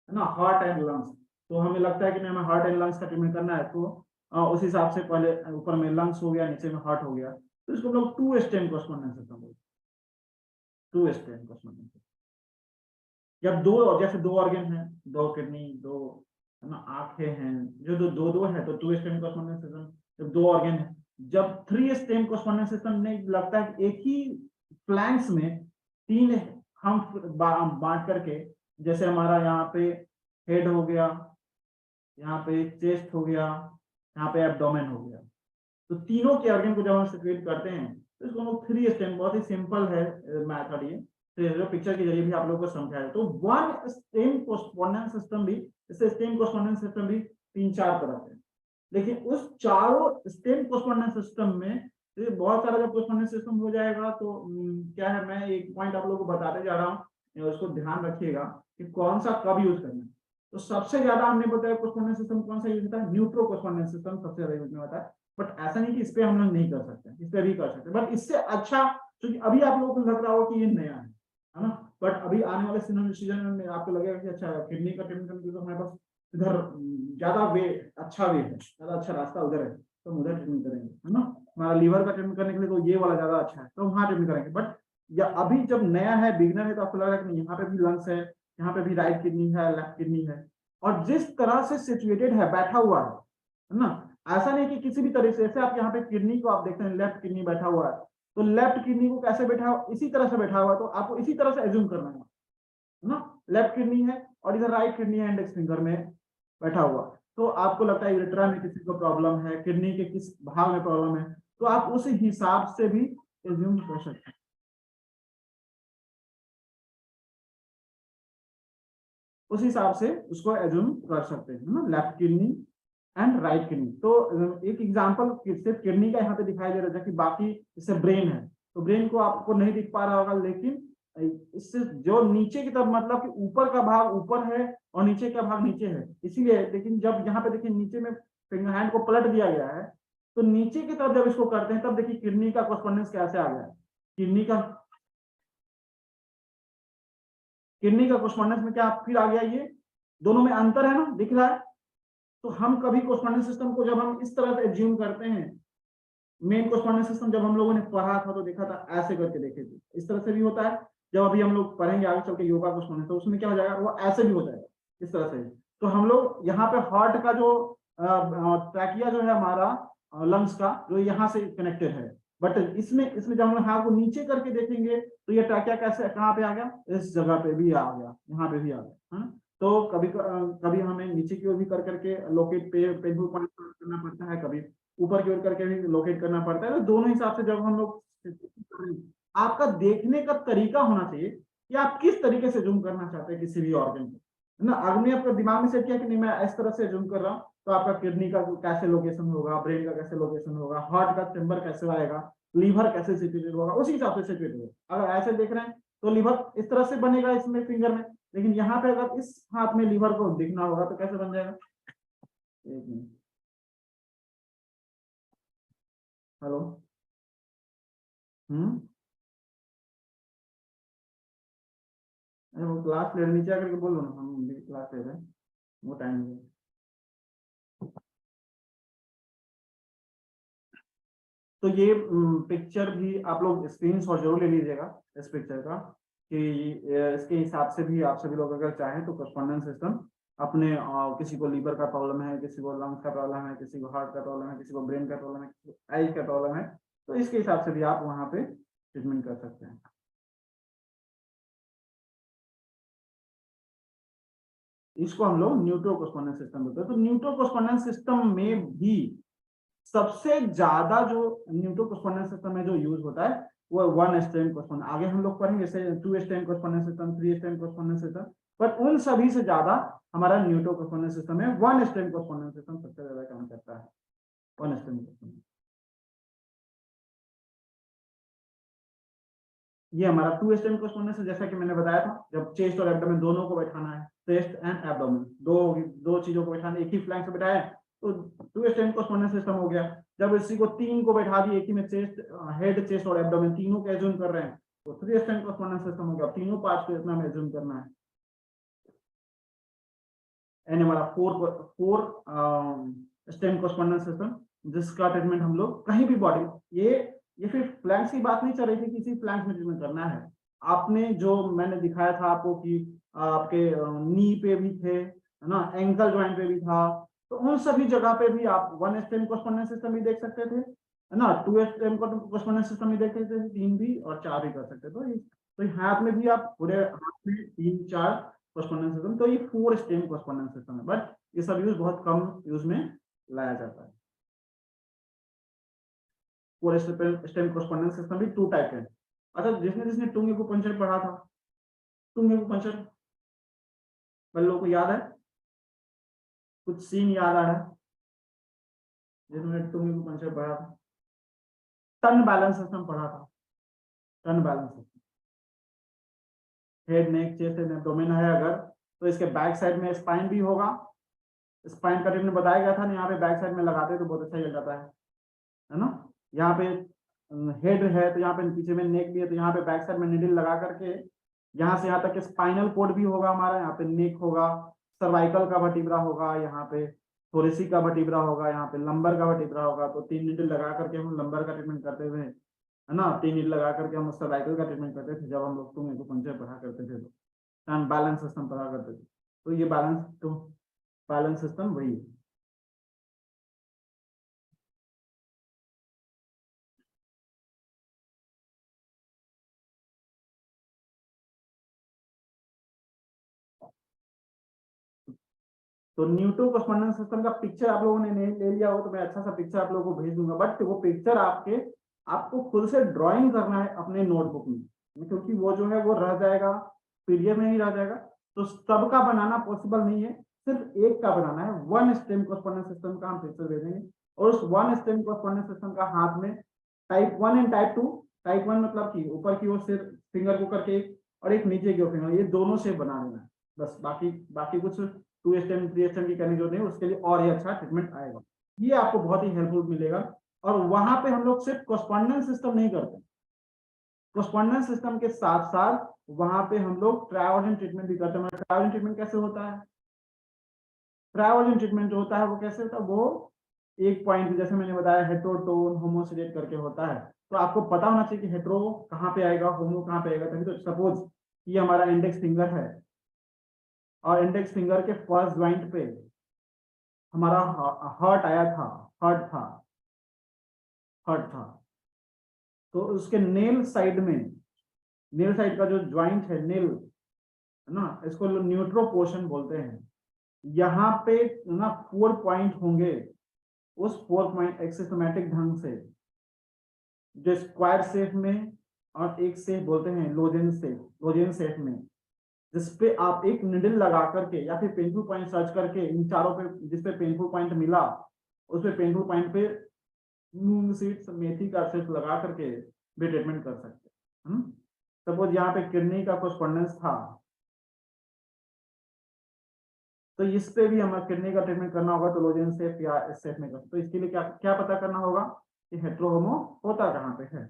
है ना, हार्ट एंड लंग्स, तो हमें लगता है कि नहीं हमें हार्ट एंड लंग्स का ट्रीटमेंट करना है, तो उस हिसाब से पहले ऊपर में लंग्स हो गया, नीचे में हार्ट हो गया, तो इसको हम लोग टू स्टेम कॉरस्पॉन्डेंस सिस्टम बोलते हैं, टू स्टेम कॉरस्पॉन्डेंस। जब दो, जैसे दो ऑर्गन है, दो किडनी, दो है ना आंखें हैं, जो दो दो दो है तो टू स्टेम कॉरस्पॉन्डेंस सिस्टम। जब दो ऑर्गन है, जब थ्री स्टेम कॉरस्पॉन्डेंस सिस्टम में लगता है कि एक ही फ्लैंक्स में तीन हम बांट करके, जैसे हमारा यहाँ पे हेड हो गया, यहाँ पे चेस्ट हो गया, यहाँ पे एब्डोमेन हो गया, तो तीनों के ऑर्गन को जब हम सेपरेट करते हैं तो इसको हम लोग थ्री स्टेम, बहुत ही सिंपल है मैथड ये, तो जो पिक्चर के जरिए भी आप लोगों को समझाया। तो वन स्टेम कॉरस्पॉन्डेंस सिस्टम भी, इससे स्टेम कॉरस्पॉन्डेंस सिस्टम भी तीन चार तरह के, लेकिन उस चारों स्टेम कॉरस्पॉन्डेंस सिस्टम में बहुत सारा जब कॉरस्पॉन्डेंस सिस्टम हो जाएगा तो क्या है, मैं एक पॉइंट आप लोगों को बताते जा रहा हूँ, उसको ध्यान रखिएगा कि कौन सा कब यूज करना है। तो सबसे ज्यादा हमने बताया कॉरस्पॉन्डेंस सिस्टम कौन सा यूज होता है, न्यूट्रो कॉरस्पॉन्डेंस सिस्टम सबसे ज्यादा यूज में होता है। बट ऐसा नहीं कि इस पे हम लोग नहीं कर सकते, इस पे भी कर सकते, बट इससे अच्छा, क्योंकि अभी आप लोगों को लग रहा हो कि ये नया है ना, बट अभी आने वाले सीजन में आपको लगेगा कि अच्छा किडनी का ट्रीटमेंट करने के लिए हमारे पास इधर ज्यादा वे, अच्छा वे है, ज्यादा अच्छा रास्ता उधर है, तो हम उधर ट्रीटमेंट करेंगे, है ना। हमारा लीवर का ट्रीटमेंट करने के लिए तो ये वाला ज्यादा अच्छा है, तो वहाँ ट्रीटमेंट करेंगे। बट या अभी जब नया है, बिगनर है, तो आपको लग रहा है कि यहाँ पे भी लंग्स है, यहाँ पे भी राइट किडनी है, लेफ्ट किडनी है, और जिस तरह से सिचुएटेड है, बैठा हुआ है ना, ऐसा नहीं कि किसी भी तरीके से, जैसे आप यहाँ पे किडनी को आप देखते हैं, लेफ्ट किडनी बैठा हुआ है, तो लेफ्ट किडनी को कैसे बैठा, इसी तरह से बैठा हुआ है, तो आपको इसी तरह से एज्यूम करना है ना। लेफ्ट किडनी है और इधर राइट किडनी है, इंडेक्स फिंगर में बैठा हुआ, तो आपको लगता है यूरेट्रा में किसी को प्रॉब्लम है, किडनी के किस भाग में प्रॉब्लम है, तो आप उस हिसाब से भी एज्यूम कर सकते हैं, उस हिसाब से उसको एज्यूम कर सकते हैं ना, left kidney and right kidney. तो एक एग्जांपल सिर्फ किडनी का यहाँ पे दिखाई दे रहा है, कि बाकी जैसे ब्रेन है, तो ब्रेन को आपको नहीं दिख पा रहा होगा, लेकिन इससे जो नीचे की तरफ, मतलब कि ऊपर का भाग ऊपर है और नीचे का भाग नीचे है, इसीलिए। लेकिन जब यहाँ पे देखिए नीचे में फिंगर हैंड को पलट दिया गया है, तो नीचे की तरफ जब इसको करते हैं, तब देखिए किडनी का कॉरस्पॉन्डेंस कैसे आ गया है। किडनी का कॉरस्पॉन्डेंस में क्या फिर आ गया, ये दोनों में अंतर है ना, दिख रहा है। तो हम कभी कोस्पॉन्डेंस सिस्टम को जब हम इस तरह से एज्यूम करते हैं, मेन कोस्पॉन्डेंस सिस्टम जब हम लोगों ने पढ़ा था तो देखा था ऐसे करके देखे थे, इस तरह से भी होता है। जब अभी हम लोग पढ़ेंगे आगे चल के योगा कोस्पॉन्डेंस, तो उसमें क्या हो जाएगा, वो ऐसे भी हो जाएगा, इस तरह से। तो हम लोग यहाँ पे हार्ट का जो ट्रैकिया जो है हमारा लंग्स का, जो यहाँ से कनेक्टेड है, बट इसमें इसमें जब हम हाथ को नीचे करके देखेंगे तो ये ट्रैकिया कैसे कहाँ पे आ गया, इस जगह पे भी आ गया, यहाँ पे भी आ गया, है। तो कभी कभी हमें नीचे की ओर भी कर करके लोकेट पेनफुल पॉइंट करना पड़ता है, कभी ऊपर की ओर करके भी लोकेट करना पड़ता है। तो दोनों हिसाब से जब हम लोग, आपका देखने का तरीका होना चाहिए कि आप किस तरीके से जूम करना चाहते हैं किसी भी ऑर्गन को, है ना। अगर मैं आपका दिमाग में सेट किया कि नहीं मैं इस तरह से जूम कर रहा हूँ, तो आपका किडनी का कैसे लोकेशन होगा, ब्रेन का कैसे लोकेशन होगा, हार्ट का चेम्बर कैसे आएगा, लीवर कैसे सिचुएटेड होगा, उसी हिसाब से सिचुएटेड होगा। अगर ऐसे देख रहे हैं तो लीवर इस तरह से बनेगा इसमें फिंगर में, लेकिन यहाँ पे अगर इस हाथ में लीवर को दिखना होगा तो कैसे बन जाएगा। एक मिनट, हेलो, अरे वो क्लास ले नीचे आकर के बोलो ना, हम भी क्लास ले रहे हैं, वो टाइम नहीं है। तो ये पिक्चर भी आप लोग स्क्रीनशॉट जरूर ले लीजिएगा इस पिक्चर का, कि इसके हिसाब से भी आप सभी लोग अगर चाहें तो कोस्पॉन्डेंस सिस्टम अपने किसी को लीवर का प्रॉब्लम है, किसी को लंग्स का प्रॉब्लम है, किसी को हार्ट का प्रॉब्लम है, किसी को ब्रेन का प्रॉब्लम है, किसी को आई का प्रॉब्लम है, तो इसके हिसाब से भी आप वहाँ पे ट्रीटमेंट कर सकते हैं। इसको हम लोग न्यूट्रो कोस्पॉन्डेंस सिस्टम बोलते हैं। तो न्यूट्रो कोस्पॉन्डेंस सिस्टम में भी सबसे ज्यादा जो न्यूट्रो कोस्पॉन्डेंस सिस्टम में जो यूज होता है वो वन स्ट्रेन कोस्पॉन्डेंस, आगे हम लोग पढ़ेंगे जैसे two strain correspondence system, three strain correspondence system, but उन सभी से ज्यादा हमारा न्यूट्रो कोस्पॉन्डेंस सिस्टम है। वन स्ट्रेन कोस्पॉन्डेंस सिस्टम सबसे ज्यादा काम करता है, वन स्ट्रेन कोस्पॉन्डेंस। ये हमारा टू स्ट्रेन कोस्पॉन्डेंस है, जैसा कि मैंने बताया था, जब चेस्ट और एब्डोमेन दोनों को बैठाना है, चेस्ट एंड एब्डोमेन दो दो चीजों को बैठाना, एक ही फ्लैंक से बैठाया तो टू स्ट्रेन कोस्पॉन्डेंस सिस्टम हो गया। जब इसी को तीन को बैठा दिए एक ही में, चेस्ट, हेड, चेस्ट और एब्डोमेन तीनों को एज्यूम कर रहे हैं, तो थ्री स्ट्रेन कोस्पॉन्डेंस सिस्टम हो गया। तीनों पार्ट्स को इतना में एज्यूम करना है। एंड हमारा फोर स्टेम कोस्पॉन्डेंस सिस्टम, जिसका ट्रीटमेंट हम लोग कहीं भी बॉडी, ये फिर फ्लैंक्स की बात नहीं चल रही थी, किसी फ्लैंक्स में ट्रीटमेंट करना है। आपने जो मैंने दिखाया था आपको कि आपके नी पे भी थे, है ना, एंकल जॉइंट पे भी था, तो उन सभी जगह पे भी आप वन स्टेम कोस्पॉन्डेंस सिस्टम भी देख सकते थे, है ना, टू स्टेम कोस्पॉन्डेंस सिस्टम भी देख सकते थे, तीन भी और चार भी कर सकते थे। तो हाथ में भी आप पूरे हाथ में तीन चार कोस्पॉन्डेंस सिस्टम, तो ये फोर स्टेम कोस्पॉन्डेंस सिस्टम है, बट ये सब यूज बहुत कम यूज में लाया जाता है। फोर स्टेम कोस्पॉन्डेंस सिस्टम भी टू टाइप है। अच्छा, जिसने जिसने टंग एक्यूपंक्चर पढ़ा था, टंग एक्यूपंक्चर बल लोगों को याद है, कुछ सीन याद आ रहा है जिन्होंने टंग एक्यूपंक्चर पढ़ा था? टन बैलेंस सिस्टम पढ़ा था, ton balance system, head neck chest and abdomen है अगर, तो इसके बैक साइड में स्पाइन भी होगा। स्पाइन का ट्रीटमेंट बताया गया था ना, यहाँ पे बैक साइड में लगाते तो बहुत अच्छा चल जाता है ना। यहाँ पे हेड है तो यहाँ पे पीछे में नेक भी है, तो यहाँ पे बैक साइड में निडल लगा करके यहाँ से यहाँ तक स्पाइनल कोड भी होगा हमारा, यहाँ पे नेक होगा, सर्वाइकल का वर्टिब्रा होगा, यहाँ पे थोरेसिक का वर्टिब्रा होगा, यहाँ पे लंबर का वर्टिब्रा होगा। तो तीन निडल लगा करके हम लंबर का ट्रीटमेंट करते हुए, है ना, तीन निडल लगा करके हम सर्वाइकल का ट्रीटमेंट करते थे जब हम लोग टंग एक्यूपंक्चर पढ़ा करते थे, तो बैलेंस सिस्टम पढ़ा करते थे। तो ये बैलेंस सिस्टम वही है। तो न्यूटन कोस्पॉन्डेंस सिस्टम का पिक्चर आप लोगों ने नहीं ले लिया हो तो मैं अच्छा सा पिक्चर आप लोगों को भेज दूंगा, बट वो पिक्चर आपको खुद से ड्राइंग करना है अपने नोटबुक में, क्योंकि वो जो है वो रह जाएगा, पीडीएफ में ही रह जाएगा। तो सबका बनाना पॉसिबल नहीं है, सिर्फ एक का बनाना है। वन स्टेम कोस्पॉन्डेंस सिस्टम का हम पिक्चर भेजेंगे, और उस वन स्टेम कोस्पॉन्डेंस सिस्टम का हाथ में टाइप 1 एंड टाइप 2, टाइप 1 मतलब कि ऊपर की ओर सिर फिंगर को करके, और एक नीचे की ओर फिंगर, ये दोनों से बना लेना है बस। बाकी बाकी कुछ टू स्टेम थ्री स्टेम की करनी जरूरत नहीं, उसके लिए और ही अच्छा ट्रीटमेंट आएगा। ये आपको बहुत ही हेल्पफुल मिलेगा। और वहां पे हम लोग सिर्फ कोस्पॉन्डेंस सिस्टम नहीं करते, कोस्पॉन्डेंस सिस्टम के साथ साथ वहां पे हम लोग ट्रायोजेन ट्रीटमेंट भी करते हैं। ट्रायोजेन ट्रीटमेंट कैसे होता है? ट्रायोजन ट्रीटमेंट जो होता है वो कैसे होता है, वो एक पॉइंट जैसे मैंने बताया हेटेरोटोन होमोसिडेट करके होता है। तो आपको पता होना चाहिए कि हेटेरो कहाँ पे आएगा, होमो कहाँ पे आएगा। तभी तो सपोज ये हमारा इंडेक्स फिंगर है और इंडेक्स फिंगर के फर्स्ट ज्वाइंट पे हमारा हर्ट आया था, हर्ट था, हर्ट था। तो उसके नेल साइड में, नेल साइड का जो ज्वाइंट है नेल, है ना, इसको न्यूट्रो पोर्शन बोलते हैं। यहाँ पे ना 4 पॉइंट होंगे, उस 4 पॉइंट एक सिस्टमैटिक ढंग से जो स्क्वायर शेप में और एक शेप बोलते हैं लोजेन शेप, लोजेन शेप में, जिसपे आप एक निडल लगा करके या फिर पेनफुल पॉइंट सर्च करके इन चारों पे जिसपे पेनफुल पॉइंट मिला उस पे पेनफुल पॉइंट पे मूंग सीड्स मेथी का सीड्स लगा करके भी ट्रीटमेंट कर सकते हैं। सपोज यहाँ पे किडनी का कोस्पोंडेंस था, तो इस पे भी हमें किडनी का ट्रीटमेंट करना होगा तो लोजेन शेप या इस शेप में कर। तो इसके लिए क्या क्या पता करना होगा कि हेट्रोहोमो होता कहाँ पे है।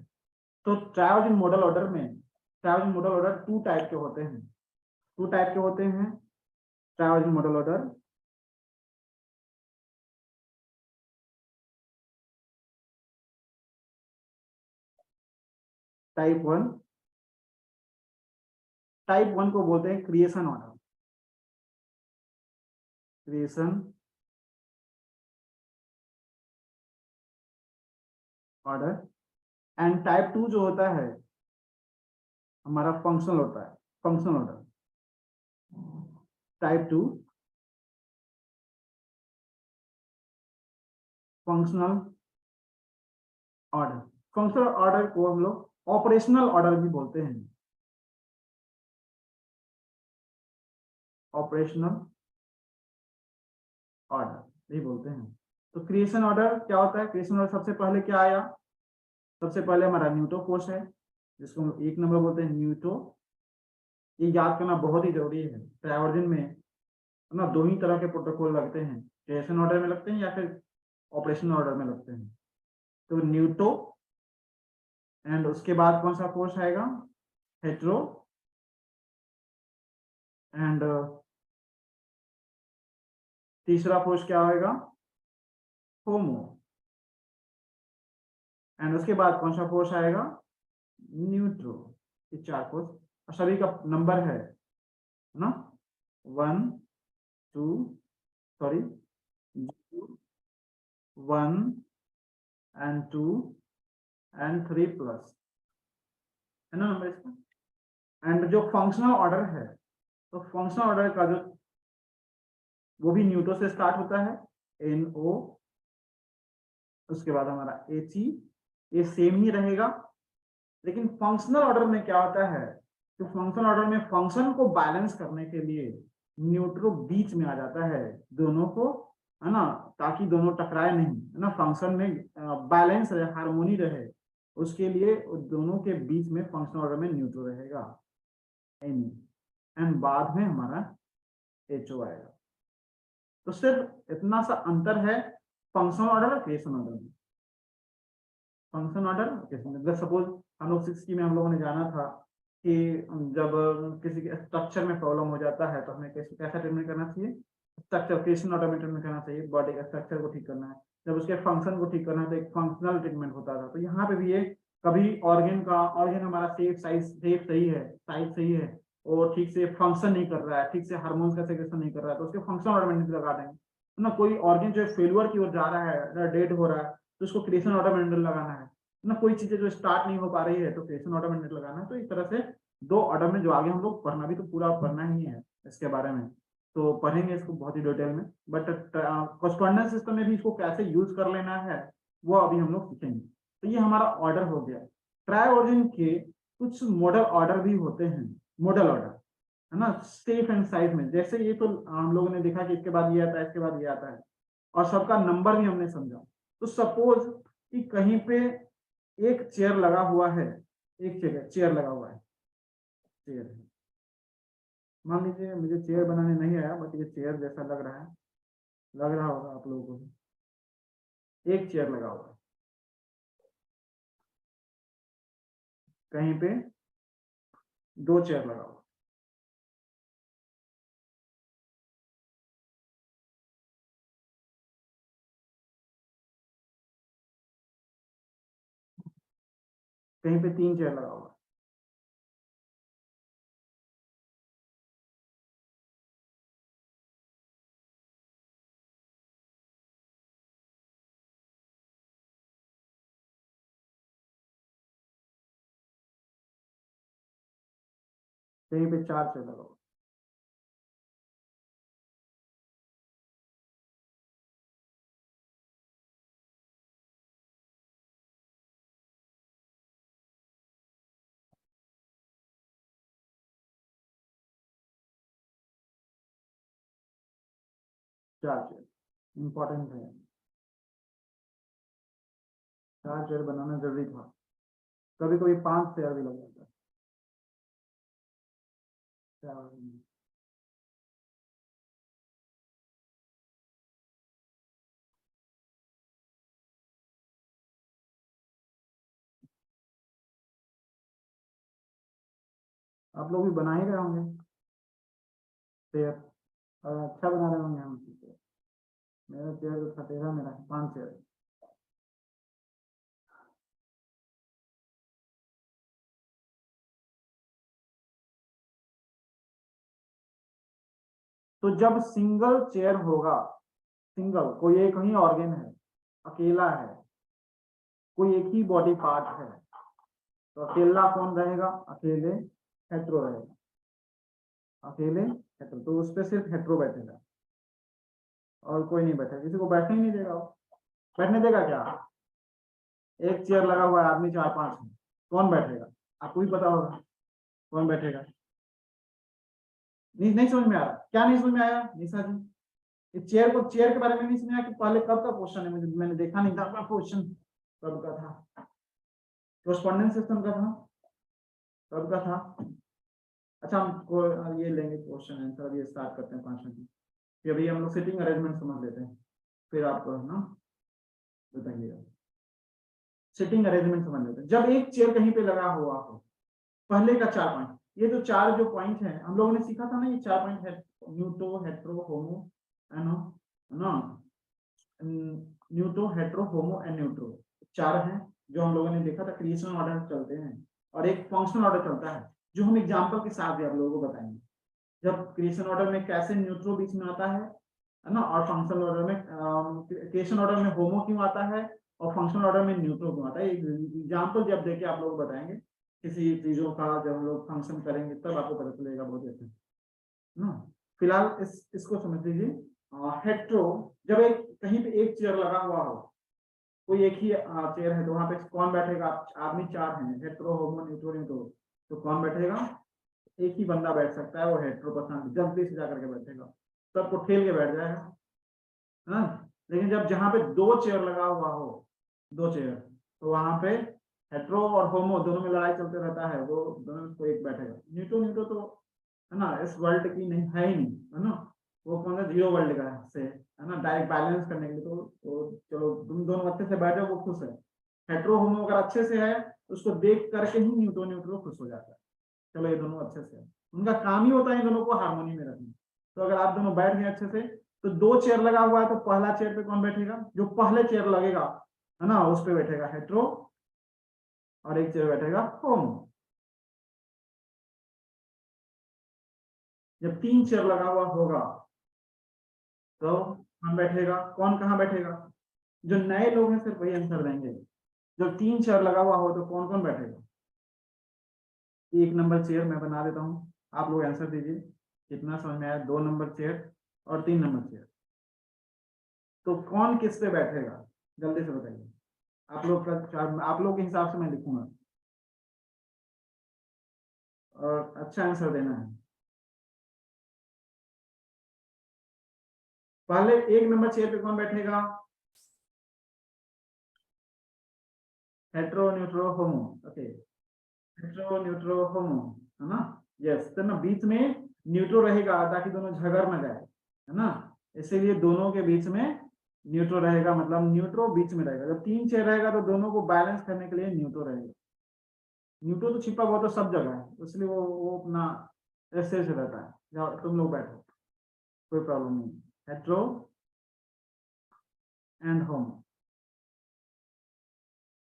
तो ट्रायोजन मॉडल ऑर्डर में, ट्रायोजन मॉडल ऑर्डर 2 टाइप के होते हैं, 2 टाइप के होते हैं ट्रायोजन मॉडल ऑर्डर। टाइप 1, टाइप 1 को बोलते हैं creation order, creation order. And type 2 जो होता है हमारा फंक्शनल होता है, functional order. Type 2 functional order. Functional order को हम लोग ऑपरेशनल ऑर्डर भी बोलते हैं, ऑपरेशनल ऑर्डर यही बोलते हैं। तो क्रिएशन ऑर्डर क्या होता है, क्रिएशन ऑर्डर सबसे पहले क्या आया, सबसे पहले हमारा न्यूटो फोर्स है जिसको हम 1 नंबर बोलते हैं न्यूटो। ये याद करना बहुत ही जरूरी है। ट्राइवर्जन में ना 2 ही तरह के प्रोटोकॉल लगते हैं, क्रिएशन ऑर्डर में लगते हैं या फिर ऑपरेशन ऑर्डर में लगते हैं। तो न्यूटो एंड उसके बाद कौन सा फोर्स आएगा, हेट्रो एंड तीसरा फोर्स क्या होगा, होमो। एंड उसके बाद कौन सा फोर्स आएगा, न्यूट्रो। ये 4 फोर्स और सभी का नंबर है ना, 1 2 सॉरी 1 and 2 and 3 प्लस, है ना नंबर इसका। एंड जो फंक्शनल ऑर्डर है, तो फंक्शनल ऑर्डर का जो वो भी न्यूटो से स्टार्ट होता है, NO, उसके बाद हमारा HE, ये सेम ही रहेगा। लेकिन फंक्शनल ऑर्डर में क्या होता है, तो फंक्शनल ऑर्डर में फंक्शन को बैलेंस करने के लिए न्यूट्रो बीच में आ जाता है दोनों को, है ना, ताकि दोनों टकराए नहीं, है ना, फंक्शन में बैलेंस रहे, हार्मोनी रहे, उसके लिए दोनों के बीच में फंक्शनल ऑर्डर में न्यूट्रो रहेगा एंड बाद में हमारा HO आएगा। तो सिर्फ इतना सा अंतर है फंक्शनल ऑर्डर और क्रिएशन ऑर्डर में। फंक्शन ऑर्डर मतलब सपोज हम लोग 6 में हम लोगों ने जाना था कि जब किसी के स्ट्रक्चर में प्रॉब्लम हो जाता है तो हमें कैसा ट्रीटमेंट करना चाहिए, स्ट्रक्चर क्रिएशन ऑर्डर में ट्रीटमेंट करना चाहिए, बॉडी का स्ट्रक्चर को ठीक करना है। जब उसके फंक्शन को ठीक करना है तो एक फंक्शनल ट्रीटमेंट होता था। तो यहाँ पे भी ये कभी ऑर्गन हमारा शेप सही है, साइज सही है और ठीक से फंक्शन नहीं कर रहा है, ठीक से हार्मोन्स का सेक्रेशन नहीं कर रहा है, तो उसके फंक्शनल ऑर्डर में लगा देंगे ना। कोई ऑर्गन जो फेलियर की ओर जा रहा है, डेड हो रहा है, तो उसको क्रिएशन ऑर्डर में लगाना है ना। कोई चीजें जो स्टार्ट नहीं हो पा रही है तो क्रिएशन ऑर्डर में लगाना है। तो इस तरह से 2 ऑर्डर में जो आगे हम लोग पढ़ना भी तो पूरा पढ़ना ही है इसके बारे में, तो पढ़ेंगे इसको बहुत ही डिटेल में। बट कॉरस्पॉन्डेंस सिस्टम में भी इसको कैसे यूज कर लेना है वो अभी हम लोग सीखेंगे। तो ये हमारा ऑर्डर हो गया। ट्राइओर्डिन के कुछ मॉडल ऑर्डर भी होते हैं, मॉडल ऑर्डर, है ना, स्टेप एंड साइज में। जैसे ये तो हम लोगों ने देखा कि इसके बाद ये आता है, इसके बाद ये आता है, और सबका नंबर भी हमने समझा। तो सपोज कि कहीं पे एक चेयर लगा हुआ है, एक जगह चेयर लगा हुआ है, चेयर है, मान लीजिए मुझे चेयर बनाने नहीं आया बट ये चेयर जैसा लग रहा है, लग रहा होगा आप लोगों को भी। एक चेयर लगा हुआ है कहीं पे, 2 चेयर लगा हुआ कहीं पे 3 चेयर लगा हुआ है। कहीं पे 4 चेयर लगा हुआ है। चार चेयर इंपॉर्टेंट है, 4 चेयर बनाना जरूरी था। कभी कभी 5 चेयर भी लग जाता है। आप लोग भी बना ही रहे होंगे चेयर, और अच्छा बना रहे होंगे। हम चेयर, मेरा चेयर तो था, तेरा मेरा 5 चेयर। तो जब सिंगल चेयर होगा, सिंगल कोई एक ही ऑर्गन है, अकेला है, कोई एक ही बॉडी पार्ट है, तो अकेला कौन रहेगा? अकेले हेट्रो रहेगा, अकेले हेट्रो। तो उस पर सिर्फ हेट्रो बैठेगा और कोई नहीं बैठेगा, किसी को बैठने ही नहीं देगा वो। बैठने देगा क्या? एक चेयर लगा हुआ है, आदमी 4-5 है, कौन बैठेगा? आपको भी पता होगा कौन बैठेगा। नहीं, नहीं समझ में आ रहा? क्या नहीं समझ में आया निशा जी? इस चेयर के बारे में नहीं समझा कि पहले कब का क्वेश्चन है? मुझे, मैंने देखा नहीं था आपका क्वेश्चन कब का था। कोरस्पॉन्डेंस सिस्टम का था, कब का था? अच्छा, हम ये लेंगे क्वेश्चन आंसर, अभी स्टार्ट करते हैं 5 मिनट। फिर अभी हम लोग सिटिंग अरेंजमेंट समझ लेते हैं, फिर आप ना बताइएगा। सिटिंग अरेंजमेंट समझ लेते हैं। जब एक चेयर कहीं पे लगा हुआ हो, पहले का 4 पॉइंट, ये जो 4 जो पॉइंट है हम लोगों ने सीखा था ना, ये 4 पॉइंट है, न्यूटो, हेट्रो, होमो, एनो ना, न्यूटो, हेट्रो, होमो एंड न्यूट्रो, 4 हैं जो हम लोगों ने देखा था। क्रिएशन ऑर्डर चलते हैं और एक फंक्शनल ऑर्डर चलता है, जो हम एग्जांपल के साथ भी आप लोगों को बताएंगे। जब क्रिएशन ऑर्डर में कैसे न्यूट्रो बीच में आता है ना, और फंक्शनल ऑर्डर में, क्रिएशन ऑर्डर में होमो क्यों आता है और फंक्शनल ऑर्डर में न्यूट्रो क्यों आता है, एग्जाम्पल जब देके आप लोग बताएंगे किसी चीजों का, जब हम लोग फंक्शन करेंगे तब आपको पता चलेगा बहुत अच्छे ना। फिलहाल इसको समझ लीजिए। हेट्रो, जब एक कहीं पे एक चेयर लगा हुआ हो, कोई एक ही चेयर है, तो वहां पे कौन बैठेगा? आदमी 4 हैं, हेट्रो, होमो, न्यूट्रो, न्यूट्रो, तो कौन बैठेगा? एक ही बंदा बैठ सकता है, वो हेट्रो पर्सन, जल्दी से जाकर के बैठेगा, सबको ठेल के बैठ जाएगा ना। लेकिन जब जहां पे 2 चेयर लगा हुआ हो, 2 चेयर, तो वहां पे हेट्रो और होमो दोनों में लड़ाई चलते रहता है, वो दोनों में कोई एक बैठेगा। न्यूट्रो, न्यूट्रो तो है ना इस वर्ल्ड की नहीं है ही नहीं, है ना, वो कौन सा जीरो वर्ल्ड का से है ना, डायरेक्ट बैलेंस करने के लिए। तो चलो तुम दोनों अच्छे से बैठे, वो खुश है। हेट्रो होमो अगर अच्छे से है, उसको देख करके ही न्यूट्रो न्यूट्रो खुश हो जाता है। चलो ये दोनों अच्छे से है, उनका काम ही होता है इन दोनों को हार्मोनी में रखना। तो अगर आप दोनों बैठ गए अच्छे से, तो 2 चेयर लगा हुआ है, तो पहला चेयर पे कौन बैठेगा? जो पहले चेयर लगेगा है ना, उस पे बैठेगा हेट्रो, और एक चेयर बैठेगा होमो। जब 3 चेयर लगा हुआ होगा, तो कौन बैठेगा? कौन कहाँ बैठेगा? जो नए लोग हैं सिर्फ वही आंसर देंगे। जब 3 चेयर लगा हुआ हो, तो कौन कौन बैठेगा? 1 नंबर चेयर मैं बना देता हूँ, आप लोग आंसर दीजिए कितना समझ में आया। 2 नंबर चेयर और 3 नंबर चेयर, तो कौन किस पे बैठेगा? जल्दी से बताइए। आप लोग का, आप लोग के हिसाब से मैं लिखूंगा, और अच्छा आंसर देना है। पहले 1 नंबर चेयर पे कौन बैठेगा? हेट्रो, न्यूट्रो, होमो। ओके, हेट्रो, न्यूट्रो, होमो, है ना। यस, तो ना बीच में न्यूट्रो रहेगा ताकि दोनों झगड़ ना जाए, है ना, इसीलिए दोनों के बीच में न्यूट्रो रहेगा, मतलब न्यूट्रो बीच में रहेगा। जब 3 चेयर रहेगा, तो दोनों को बैलेंस करने के लिए न्यूट्रो रहेगा। न्यूट्रो तो छिपा हुआ तो सब जगह है, इसलिए वो अपना ऐसे से रहता है। जाओ तुम लोग बैठो, कोई प्रॉब्लम नहीं। हेट्रो एंड होमो।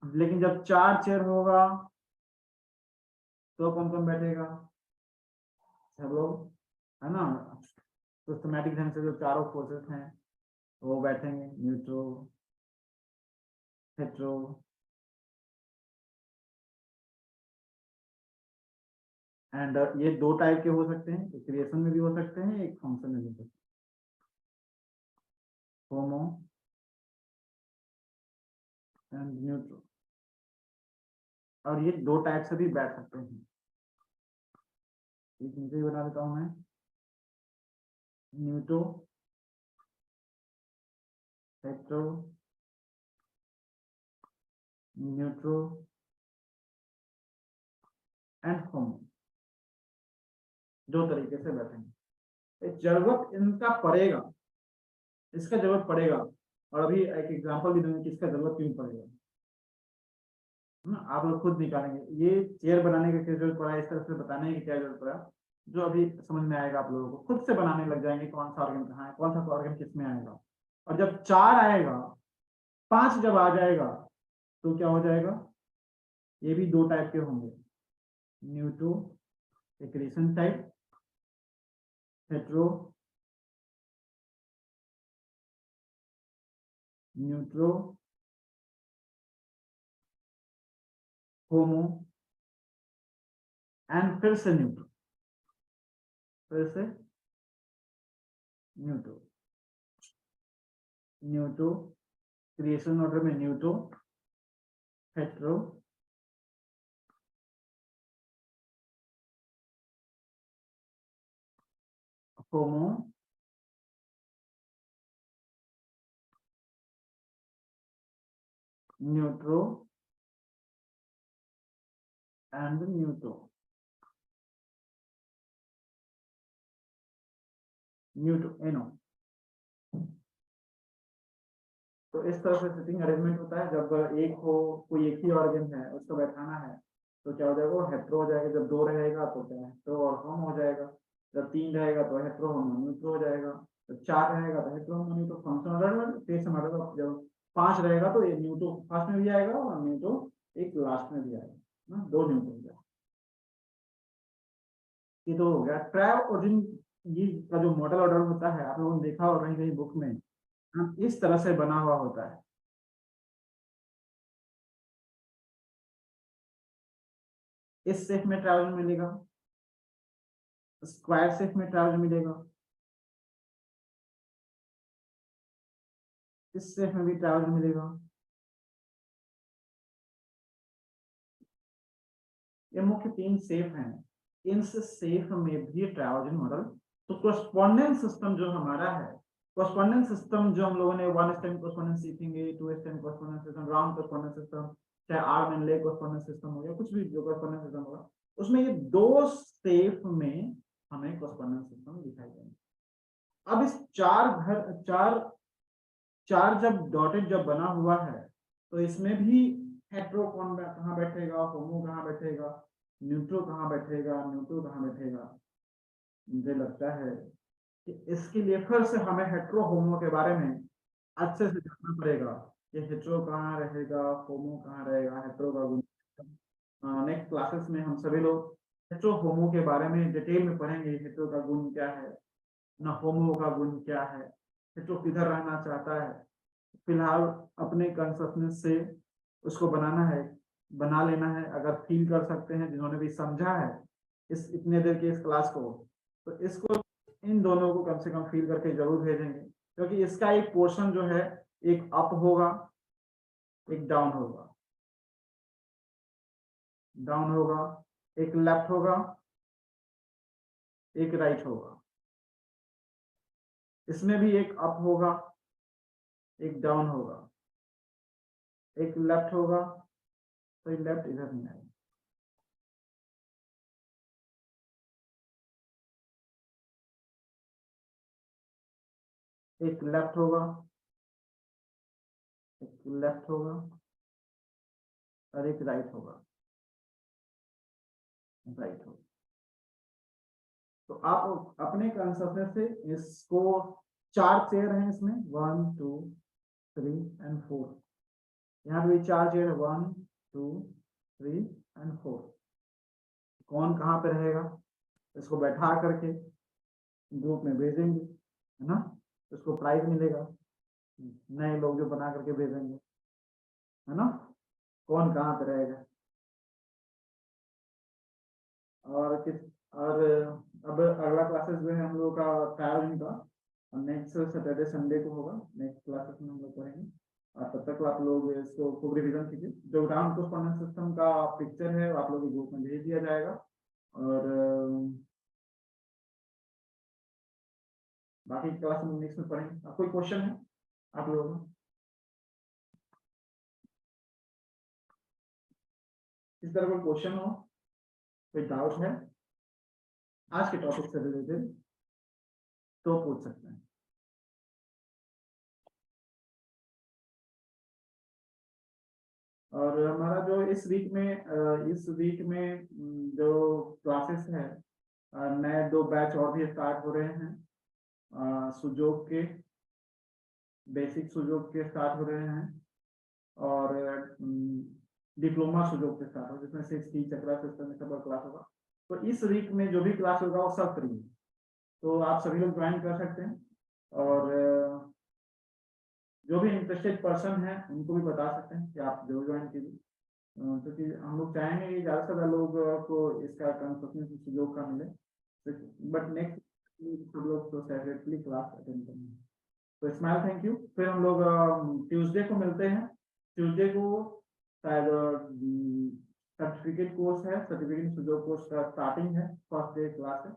लेकिन जब 4 चेयर होगा, तो कौन कौन बैठेगा, सब लोग, है ना। सिस्टमैटिक ढंग से जो चारों फोर्सेस हैं वो बैठेंगे, न्यूट्रो, हेट्रो, एंड ये दो टाइप के हो सकते हैं, एक क्रिएशन में भी हो सकते हैं, एक फंक्शन में भी हो सकते हैं, होमो एंड न्यूट्रो। और ये दो टाइप से भी बैठ सकते हैं, एक नीचे ही बना देता हूं मैं, न्यूट्रो, हेट्रो, न्यूट्रो एंड होमो, दो तरीके से बैठेंगे। जरूरत इनका पड़ेगा, इसका जरूरत पड़ेगा, और अभी एक एग्जांपल भी दूंगा कि इसका जरूरत क्यों पड़ेगा, है ना। आप लोग खुद निकालेंगे, ये चेयर बनाने की क्या जरूरत पड़ा, इस तरह से बताने की क्या जरूरत पड़ा, जो अभी समझ में आएगा आप लोगों को, खुद से बनाने लग जाएंगे कौन सा ऑर्गन कहाँ है, कौन सा ऑर्गन किस में आएगा। और जब 4 आएगा, 5 जब आ जाएगा तो क्या हो जाएगा, ये भी दो टाइप के होंगे, neutro accretion type, hetero neutro, homo and फिर से न्यूट्रो, फिर से न्यूट्रो, न्यूट्रो, क्रिएशन ऑर्डर में न्यूट्रो, हेट्रो, होमो न्यूट्रो एंड न्यूट्रो, न्यूट्रो एनो। तो इस तरह से सिटिंग अरेंजमेंट होता है। जब एक हो, कोई एक ही ऑर्गन है उसको बैठाना है तो क्या हो जाएगा, वो हेट्रो हो जाएगा। जब दो रहेगा तो क्या हेट्रो और होम हो जाएगा। जब 3 रहेगा तो हेट्रो होमो न्यूट्रो हो जाएगा। जब 4 रहेगा तो हेट्रो होमो न्यूट्रो, फंक्शन ऑर्डर फिर से मतलब जब 5 रहेगा तो ये न्यूट्रो फर्स्ट में भी आएगा और न्यूट्रो एक लास्ट में भी आएगा ना, दो न्यूट्रो हो जाएगा। ये तो हो गया ट्रायोडिन। ये का जो मॉडल ऑर्डर होता है आप लोगों ने देखा और कहीं कहीं बुक में, हाँ, इस तरह से बना हुआ होता है। इस शेप में ट्रायोडिन मिलेगा, स्क्वायर शेप में ट्रायोडिन मिलेगा, इस शेप में भी ट्रायोडिन मिलेगा। ये मुख्य 3 शेप हैं। इन शेप में भी ट्रायोडिन मॉडल। तो कोरेस्पोंडेंस सिस्टम जो हमारा है, कोरेस्पोंडेंस सिस्टम जो हम लोगों ने 1 स्टेम कोरेस्पोंडेंस सीखेंगे, 2 stem correspondence system, round correspondence system, चाहे arm and leg correspondence system हो गया, कुछ भी जो कोरेस्पोंडेंस सिस्टम होगा, उसमें ये 2 शेप में हमें कोरेस्पोंडेंस सिस्टम दिखाई देंगे। अब इस चार जब डॉटेड जब बना हुआ है तो इसमें भी हेट्रो कौन कहाँ बैठेगा, होमो कहाँ बैठेगा, न्यूट्रो कहाँ बैठेगा, न्यूट्रो कहाँ बैठेगा। मुझे लगता है कि इसके लिए फिर से हमें हेट्रो होमो के बारे में अच्छे से जानना पड़ेगा कि हेट्रो कहाँ रहेगा, होमो कहाँ रहेगा, हेट्रो का गुण। नेक्स्ट क्लासेस में हम सभी लोग हेट्रो होमो के बारे में डिटेल में पढ़ेंगे, हेट्रो का गुण क्या है ना, होमो का गुण क्या है, हेट्रो किधर रहना चाहता है। फिलहाल अपने कंसर्नेस से उसको बनाना है, बना लेना है। अगर फील कर सकते हैं जिन्होंने भी समझा है इस इतने देर के इस क्लास को, तो इसको इन दोनों को कम से कम फील करके जरूर भेजेंगे, क्योंकि इसका एक पोर्शन जो है, एक अप होगा, एक डाउन होगा, डाउन होगा, एक लेफ्ट होगा, एक राइट होगा। इसमें भी एक अप होगा, एक डाउन होगा, एक लेफ्ट होगा, तो लेफ्ट इधर नहीं आएगा, एक लेफ्ट होगा, एक लेफ्ट होगा और एक राइट होगा, राइट होगा। तो आप अपने कंसेप्ट से इसको 4 चेयर हैं इसमें, 1 2 3 एंड 4। यहाँ पे 4 चेयर है, 1 2 3 एंड 4। कौन कहाँ पे रहेगा, इसको बैठा करके ग्रुप में भेजेंगे, है ना, इसको प्राइज मिलेगा, नए लोग जो बना करके भेजेंगे, है ना, कौन कहाँ पे रहेगा। और किस और अब अगला क्लासेस जो है हम लोग का ट्रैवलिंग का नेक्स्ट सैटरडे संडे को होगा, नेक्स्ट क्लासेस में हम लोग पढ़ेंगे। और तब तक आप लोग इसको खूब रिविजन कीजिए। जो ग्राउंड कोर्सपोंडेंस सिस्टम का पिक्चर है आप लोग के ग्रुप में भेज दिया जाएगा। और बाकी क्लास में नेक्स्ट में पढ़ेंगे। कोई क्वेश्चन है आप लोगों को, इस तरह कोई क्वेश्चन हो, कोई डाउट है आज के टॉपिक से रिलेटेड तो पूछ सकते हैं। और हमारा जो इस वीक में जो क्लासेस है, नए 2 बैच और भी स्टार्ट हो रहे हैं। सुजोग के बेसिक सुजोग के स्टार्ट हो रहे हैं और डिप्लोमा सुजोग के स्टार्ट हो, जिसमें 6T चक्रा सिस्टम सब क्लास होगा। तो इस वीक में जो भी क्लास होगा वो सब फ्री है, तो आप सभी लोग ज्वाइन कर सकते हैं। और जो भी इंटरेस्टेड पर्सन है उनको भी बता सकते हैं कि आप जो ज्वाइन कीजिए, क्योंकि हम लोग चाहेंगे कि ज़्यादा से ज़्यादा लोग को इसका कंसल्टेंसी सुजोग का मिले। बट नेक्स्ट सब लोग तो सेपरेटली क्लास अटेंड करेंगे। तो स्माइल थैंक यू। फिर हम लोग ट्यूसडे को मिलते हैं। ट्यूसडे को शायद सर्टिफिकेट कोर्स है, सर्टिफिकेट सुजोग कोर्स का स्टार्टिंग है, फर्स्ट डे क्लास है।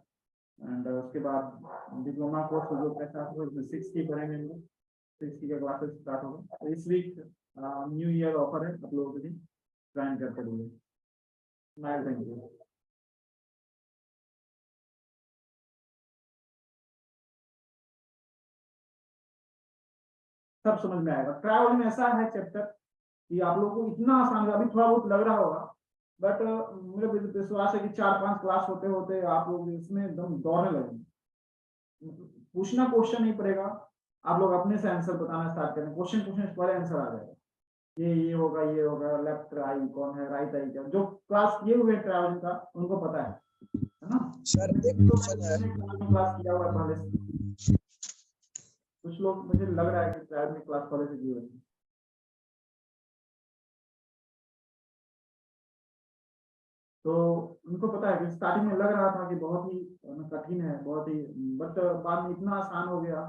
एंड उसके बाद डिप्लोमा कोर्स सुजोग के साथ 6T करेंगे हम लोग, 6T का क्लासेस स्टार्ट होगा। तो इस वीक न्यू ईयर ऑफर है आप लोगों के लिए, ज्वाइन करते रहिए। Smile thank you. सब समझ में आएगा। ट्रैवल में ऐसा है चैप्टर कि आप लोगों को इतना आसान है, अभी थोड़ा बहुत लग रहा होगा, बट मेरे विश्वास है कि 4-5 क्लास होते होते आप लोग इसमें एकदम दौड़ने लगेंगे। पूछना क्वेश्चन नहीं पड़ेगा, आप लोग अपने से आंसर बताना स्टार्ट करें। क्वेश्चन पूछने से पहले आंसर आ जाएगा, ये होगा, ये होगा, लेफ्ट आई कौन है, राइट आई क्या। जो क्लास किए हुए ट्रैवलिंग का उनको पता है ना। सर एक क्वेश्चन है, क्लास किया हुआ पहले से, कुछ लोग मुझे लग रहा है कि ट्रैवलिंग क्लास पहले से की हुई है। तो उनको पता है कि स्टार्टिंग में लग रहा था कि बहुत ही कठिन है, बहुत ही, बट बाद में इतना आसान हो गया,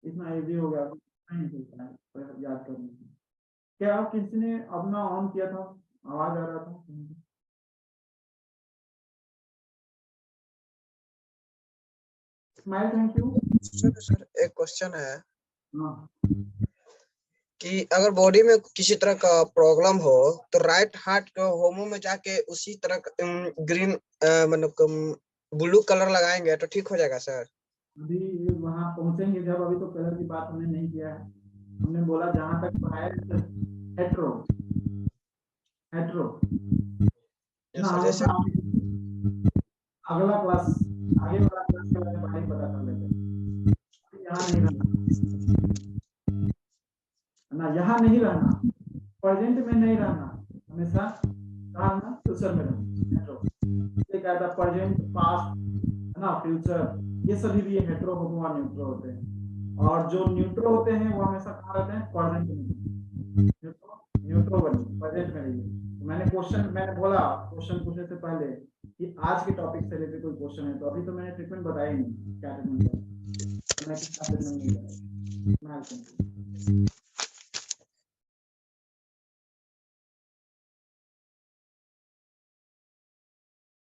इतना इजी हो गया, नहीं सोचना है याद करने की। क्या आप किसी ने अपना ऑन किया था, आवाज आ रहा था? Smile thank you. सर एक क्वेश्चन है हाँ, कि अगर बॉडी में किसी तरह का प्रॉब्लम हो तो राइट हार्ट को होमो में जाके उसी तरह ग्रीन मतलब ब्लू कलर लगाएंगे तो ठीक हो जाएगा सर? अभी वहां पहुंचेंगे जब, अभी तो कलर की बात हमने नहीं किया है। हमने बोला जहां तक पढ़ाया हेट्रो हेट्रो ना, सर हम जैसे अगला क्लास, आगे वाला क्लास के बारे में पहले पता कर लेते हैं। यहाँ नहीं रहना ना, यहाँ नहीं रहना, प्रेजेंट में नहीं रहना, हमेशा कहाँ रहना, फ्यूचर में रहना। ये कहता है प्रेजेंट, पास्ट, है ना, फ्यूचर, ये सभी भी हेट्रो होमो और न्यूट्रो होते हैं। और जो न्यूट्रो होते हैं वो हमेशा कहाँ रहते हैं, प्रेजेंट में। न्यूट्रो बनी प्रेजेंट में रहिए। तो मैंने बोला क्वेश्चन पूछने से पहले कि आज के टॉपिक से रिलेटेड कोई क्वेश्चन है, तो अभी तो मैंने ट्रीटमेंट बताया ही नहीं, क्या ट्रीटमेंट है, मैं कितना ट्रीटमेंट नहीं बताया।